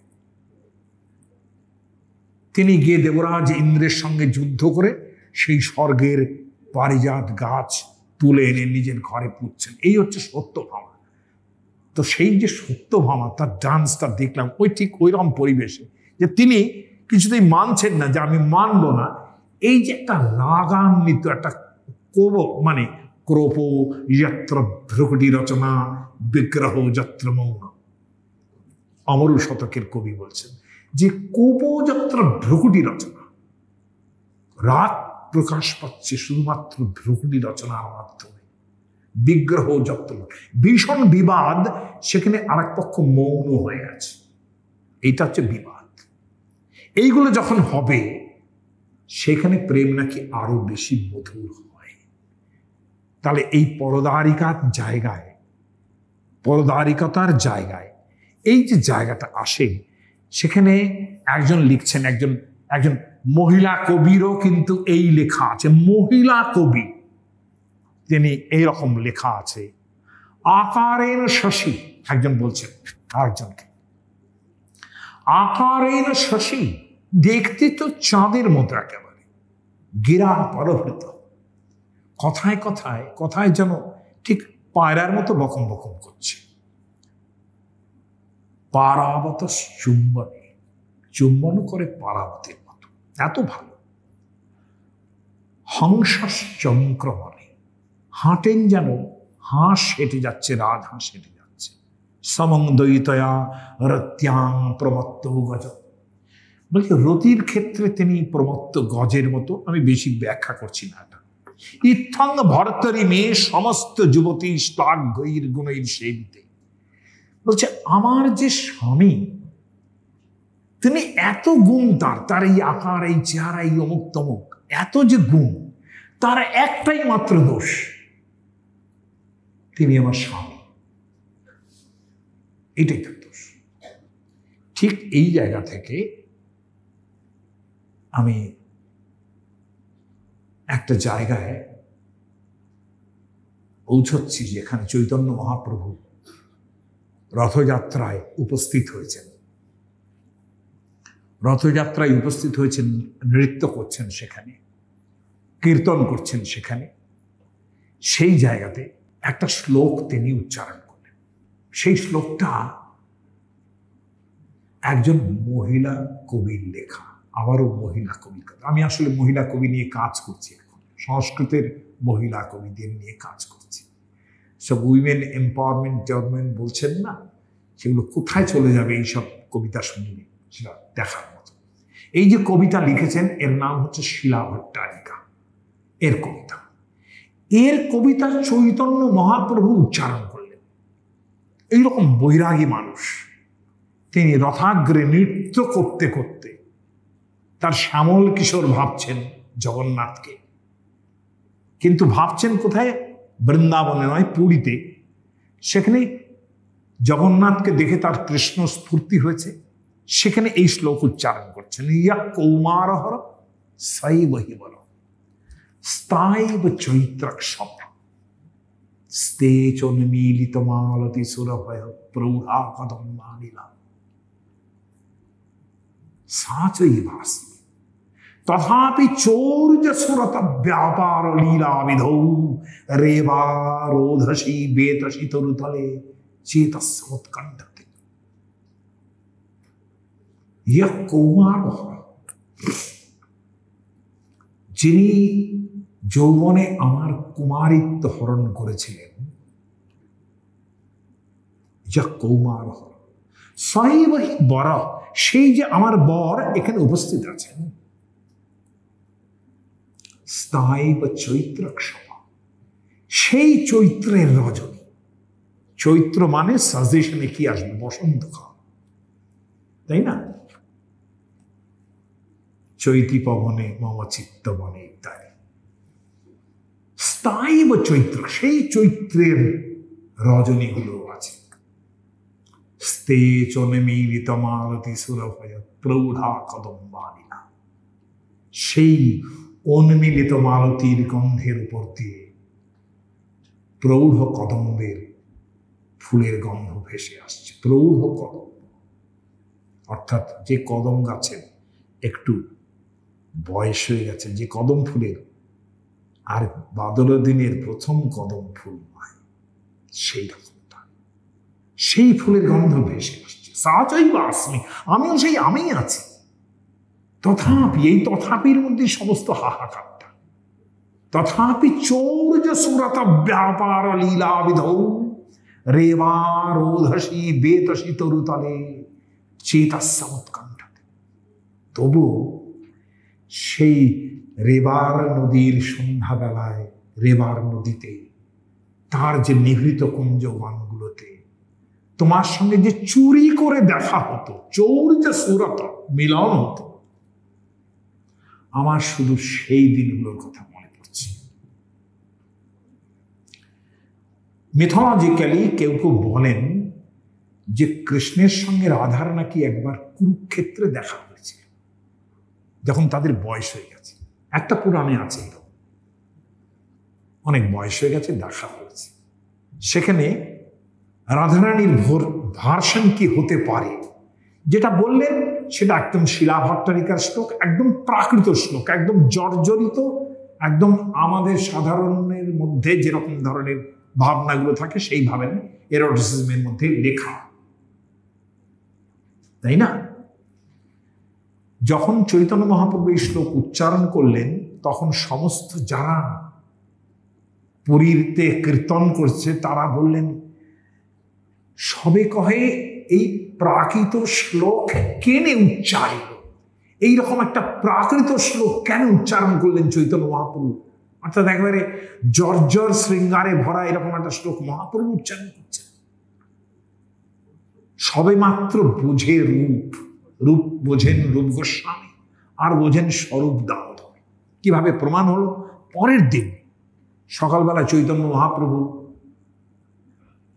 তিনি গিয়ে দেবরাজ ইন্দ্রের সঙ্গে যুদ্ধ করে সেই স্বর্গের পারিজাত গাছ তুলে এনে নিজের ঘরে পুঁতছেন। এই হচ্ছে সত্যভামা। তো সেই যে সত্যভামা, তার ডান্সটা দেখলাম ওই ঠিক ওইরকম পরিবেশে, যে তিনি কিছুতেই মানছেন না যে আমি মানব না। এই যে একটা রাগান্বিত একটা মানে ক্রোপ যত্র ভ্রুকুটি রচনা বিগ্রহ যত্র মৌন, অমরু শতকের কবি বলছেন যে কোপযত্র ভ্রুকুটি রচনা, রাত প্রকাশ পাচ্ছে শুধুমাত্র ভ্রুকুটি রচনার মাধ্যমে। বিগ্রহ যত্র, ভীষণ বিবাদ, সেখানে আরেক পক্ষ মৌন হয়ে আছে, এইটা হচ্ছে বিবাদ। এইগুলো যখন হবে, সেখানে প্রেম নাকি আরো বেশি মধুর হয়। তাহলে এই পরদারিকতার জায়গায় এই যে জায়গাটা আসে, সেখানে একজন লিখছেন, একজন মহিলা কবিরও কিন্তু এই লেখা আছে। মহিলা কবি, তিনি এইরকম লেখা আছে, আকারের শশী, একজন বলছেন আরেকজনকে, আকারের শশী দেখতে তো চাঁদের মতো একেবারে, গিরা পরভৃত। কথায় কথায় কথায় যেন ঠিক পায়রার মতো বকম বকম করছে। পারাবত চুম্বনে, চুম্বন করে পারাবতের মতো, এত ভালো। হংস চক্রমণে, হাঁটেন যেন হাঁস হেঁটে যাচ্ছে, রাজহাঁস হেঁটে যাচ্ছে। সমং দয়িতয়া রত্যাং প্রমত্ত গজ, বলছি রতির ক্ষেত্রে তিনি প্রমত্ত গজের মতো, আমি বেশি ব্যাখ্যা করছি না। ইত্থং ভর্তরি মেয়ে সমস্ত যুবতী শ্লাঘ্যৈর গুণৈর সেবিতে। বলছে আমার যে স্বামী, তিনি এত গুণ, তার এই আকার, এই চেহারা, এই অমুক তমুক, এত যে গুণ, তার একটাই মাত্র দোষ, তিনি আমার স্বামী, এটাই তার দোষ। ঠিক এই জায়গা থেকে আমি একটা জায়গায় পৌঁছচ্ছি যেখানে চৈতন্য মহাপ্রভু রথযাত্রায় উপস্থিত হয়েছেন। রথযাত্রায় উপস্থিত হয়েছেন, নৃত্য করছেন সেখানে, কীর্তন করছেন সেখানে। সেই জায়গাতে একটা শ্লোক তিনি উচ্চারণ করলেন। সেই শ্লোকটা একজন মহিলা কবির লেখা, আবারও মহিলা কবির কথা। আমি আসলে মহিলা কবি নিয়ে কাজ করছি এখন, সংস্কৃতের মহিলা কবিদের নিয়ে কাজ করছি। সব উইমেন এম্পাওয়ারমেন্ট টেম্পাওয়ারমেন্ট বলছেন না, সেগুলো কোথায় চলে যাবে এইসব কবিতা শুনলে, সেটা দেখার মতো। এই যে কবিতা লিখেছেন, এর নাম হচ্ছে শিলা ভট্টারিকা, এর কবিতা। এর কবিতা চৈতন্য মহাপ্রভু উচ্চারণ করলেন। এইরকম বৈরাগী মানুষ, তিনি রথাগ্রে নৃত্য করতে করতে তার শ্যামল কিশোর ভাবছেন জগন্নাথকে, কিন্তু ভাবছেন কোথায়? বৃন্দাবনে নয়, পুরীতে। সেখানে জগন্নাথকে দেখে তার কৃষ্ণ স্ফূর্তি হয়েছে, সেখানে এই শ্লোক উচ্চারণ করছেন। ইয়া কৌমারহর শৈবহিবর স্তাইব চৈত্রক্ষপ স্তে চন্মিলিত মালতি সুরভয় প্রৌঢ়া কদম্বানীলা সাচৈবাস্মি তথাপি চৌর্যসুরত ব্যাপার লীলা বিধৌ রেবারোধসি বেতসি তরুতলে চেতসমুৎকণ্ঠতে। ইয়া কৌমারহ, যিনি যৌবনে আমার কুমারিত্ব হরণ করেছিলেন, ইয়া কৌমারহ সৈবহি বর, সেই যে আমার বর এখানে উপস্থিত আছেন। স্তাইব চৈত্রক্ষপা, সেই চৈত্রের রজনী। চৈত্র মানে সাজেশনে কি আসবে? বসন্তকাল, তাই না? চৈতি পবনে মম চিত্ত বনে ইত্যাদি। স্তাইব চৈত্র, সেই চৈত্রের রজনীগুলো আছে। স্তে চনমিলিত মালতি সুরভয় প্রৌঢ়া কদম্বানীলা, সেই উন্মিলিত মালতীর গন্ধের উপর দিয়ে প্রৌঢ় কদম্বের ফুলের গন্ধ ভেসে আসছে। প্রৌঢ় কদম্ব অর্থাৎ যে কদম গাছের একটু বয়স হয়ে গেছে, যে কদম ফুলের আর বাদল দিনের প্রথম কদম ফুল হয়, সেই রকমটা, সেই ফুলের গন্ধ ভেসে আসছে। সাচৈবাস্মি, আমিও সেই আমি আছি। তথাপি, এই তথাপির মধ্যে সমস্ত হাহাকারটা। তথাপি চৌর্যসুরত ব্যাপার লীলা বিধৌ রেবারোধসি বেতসি তরুতলে চেতসমুৎকণ্ঠতে। তবু সেই রেবার নদীর সন্ধ্যাবেলায়, রেবার নদীতে, তার যে নিভৃত কুঞ্জবনগুলোতে তোমার সঙ্গে যে চুরি করে দেখা হতো, চৌর্যসুরত মিলন হতো, আমার শুধু সেই দিনগুলোর কথা মনে পড়ছে। মিথোলজিক্যালি কেউ কেউ বলেন যে কৃষ্ণের সঙ্গে রাধার নাকি একবার কুরুক্ষেত্রে দেখা হয়েছে, যখন তাদের বয়স হয়ে গেছে। একটা পুরাণে আছে এরকম, অনেক বয়স হয়ে গেছে, দেখা হয়েছে। সেখানে রাধারানীর ভার্সন কি হতে পারে, যেটা বললেন সেটা একদম শিলা ভট্টারিকার শ্লোক, একদম প্রাকৃত শ্লোক, একদম জর্জরিত, একদম আমাদের সাধারণের মধ্যে যেরকম ধরনের ভাবনাগুলো থাকে সেই ভাবেন এরোটিসিজমের মধ্যে লেখা, তাই না? যখন চৈতন্য মহাপ্রভু এই শ্লোক উচ্চারণ করলেন, তখন সমস্ত যারা পুরীতে কীর্তন করছে তারা বললেন, সবে কহে এই প্রাকৃত শ্লোক কেনে উচ্চারিত, এইরকম একটা প্রাকৃত শ্লোক কেন উচ্চারণ করলেন চৈতন্য মহাপ্রভু? অর্থাৎ একেবারে জর্জর শৃঙ্গারে ভরা এরকম একটা শ্লোক মহাপ্রভু উচ্চারণ করছেন। সবে মাত্র বোঝে রূপ, রূপ বোঝেন রূপ গোস্বামী, আর বোঝেন স্বরূপ দামোদর। কিভাবে প্রমাণ হলো? পরের দিন সকালবেলা চৈতন্য মহাপ্রভু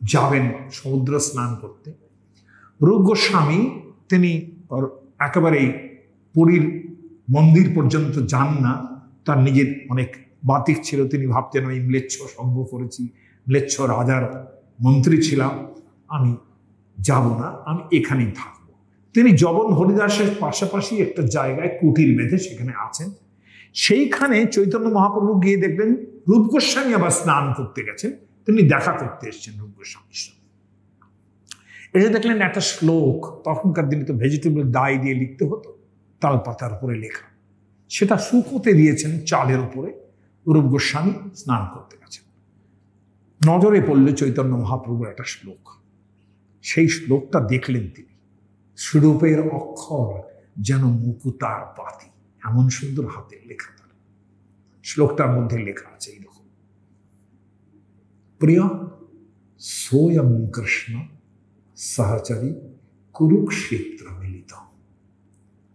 যাবেন সমুদ্র স্নান করতে। রূপ গোস্বামী তিনি একেবারেই পুরীর মন্দির পর্যন্ত যান না, তার নিজের অনেক বাতিক ছিল। তিনি ভাবতেন আমি ম্লেচ্ছ সভ্য করেছি, ম্লেচ্ছ রাজার মন্ত্রী ছিলাম, আমি যাব না, আমি এখানেই থাকবো। তিনি জবন হরিদাসের পাশাপাশি একটা জায়গায় কুটির বেঁধে সেখানে আছেন। সেইখানে চৈতন্য মহাপ্রভু গিয়ে দেখলেন রূপ গোস্বামী আবার স্নান করতে গেছেন, তিনি দেখা করতে এসেছেন রূপ গোস্বামীর সাথে। এসে দেখলেন একটা শ্লোক, তখনকার দিনে তো ভেজিটেবল ডাই দিয়ে লিখতে হতো, তাল পাতার উপরে লেখা, সেটা শুকোতে দিয়েছেন চালের উপরে। রূপ গোস্বামী স্নান করতে গেছেন, নজরে পড়ল চৈতন্য মহাপ্রভুর একটা শ্লোক। সেই শ্লোকটা দেখলেন তিনি, স্বরূপের অক্ষর যেন মুকুতার পাতি, এমন সুন্দর হাতের লেখা। তার শ্লোকটার মধ্যে লেখা আছে এইরকম, প্রিয় সোয়ং কৃষ্ণ সহচরী কুরুক্ষেত্র মিলিত।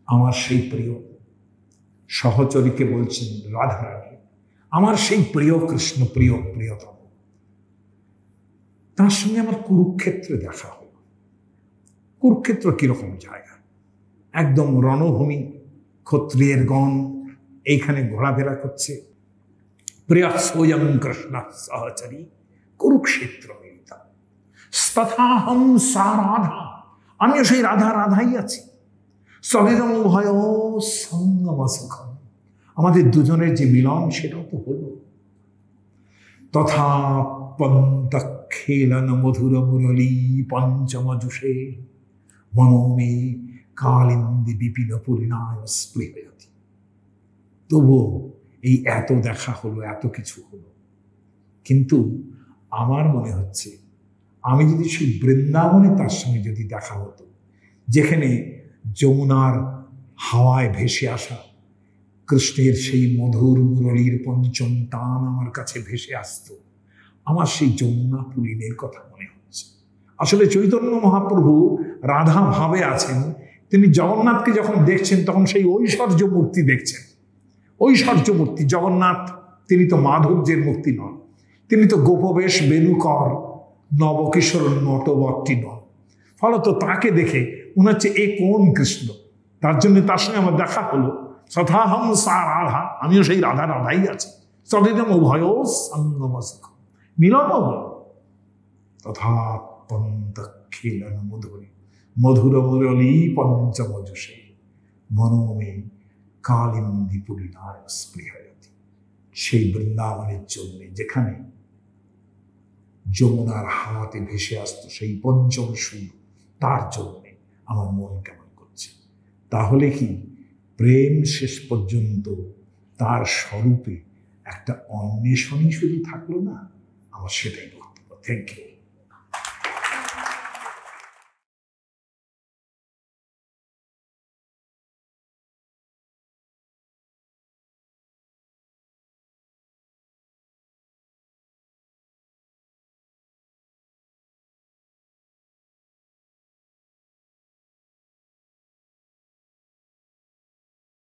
আমার সেই প্রিয় সহচরীকে বলছেন রাধারানী, আমার সেই প্রিয় কৃষ্ণ প্রিয় প্রিয়তম, তার সঙ্গে আমার কুরুক্ষেত্রে দেখা হল। কুরুক্ষেত্র কিরকম জায়গা? একদম রণভূমি, ক্ষত্রিয়ের গণ এইখানে ঘোরাফেরা করছে। প্রিয় সোয়ং কৃষ্ণ সহচরী কুরুক্ষেত্র মিলিত তথাহম সা রাধা, আমিও সেই রাধা রাধাই আছি। সগম ভয় সঙ্গম সুখম, আমাদের দুজনের যে মিলন সেটাও তো হলো। তথা পন্তক্ষেলন মধুর মুরলী পঞ্চম জুষে মনোমে কালিন্দী বিপিন পরিণায় স্পৃহয়তি। তবুও এই এত দেখা হলো, এত কিছু হলো, কিন্তু আমার মনে হচ্ছে আমি যদি সেই বৃন্দাবনে তার সঙ্গে যদি দেখা হতো, যেখানে যমুনার হাওয়ায় ভেসে আসা কৃষ্ণের সেই মধুর মুরলীর পঞ্চম টান আমার কাছে ভেসে আসতো, আমার সেই যমুনা পুলিনের কথা মনে হচ্ছে। আসলে চৈতন্য মহাপ্রভু রাধা ভাবে আছেন। তিনি জগন্নাথকে যখন দেখছেন তখন সেই ঐশ্বর্য মূর্তি দেখছেন, ঐশ্বর্য মূর্তি। জগন্নাথ তিনি তো মাধুর্যের মূর্তি নন, তিনি তো গোপবেশ বেণুকর নবকিশোর নটবর্তী নন। ফলত তাকে দেখে মনে হচ্ছে এ কোন কৃষ্ণ, তার জন্য তার সঙ্গে আমার দেখা হলো। তথাহম সা রাধা, আমিও সেই রাধা রাধাই আছি। সদিদম উভয় সঙ্গম সুখম, মিলন হল। তথা পন্তক্ষেলন মধুরী মধুর মুরলী পঞ্চম জুষে মনোমে কালিন্দী পরিণায় স্পৃহয়তি। সেই বৃন্দাবনের জন্য যেখানে যমুনার হাওয়াতে ভেসে আসতো সেই পঞ্চম সুর, তার জন্যে আমার মন কেমন করছে। তাহলে কি প্রেম শেষ পর্যন্ত তার স্বরূপে একটা অন্বেষণই শুধু থাকলো না? আমার সেটাই বক্তব্য। Thank you.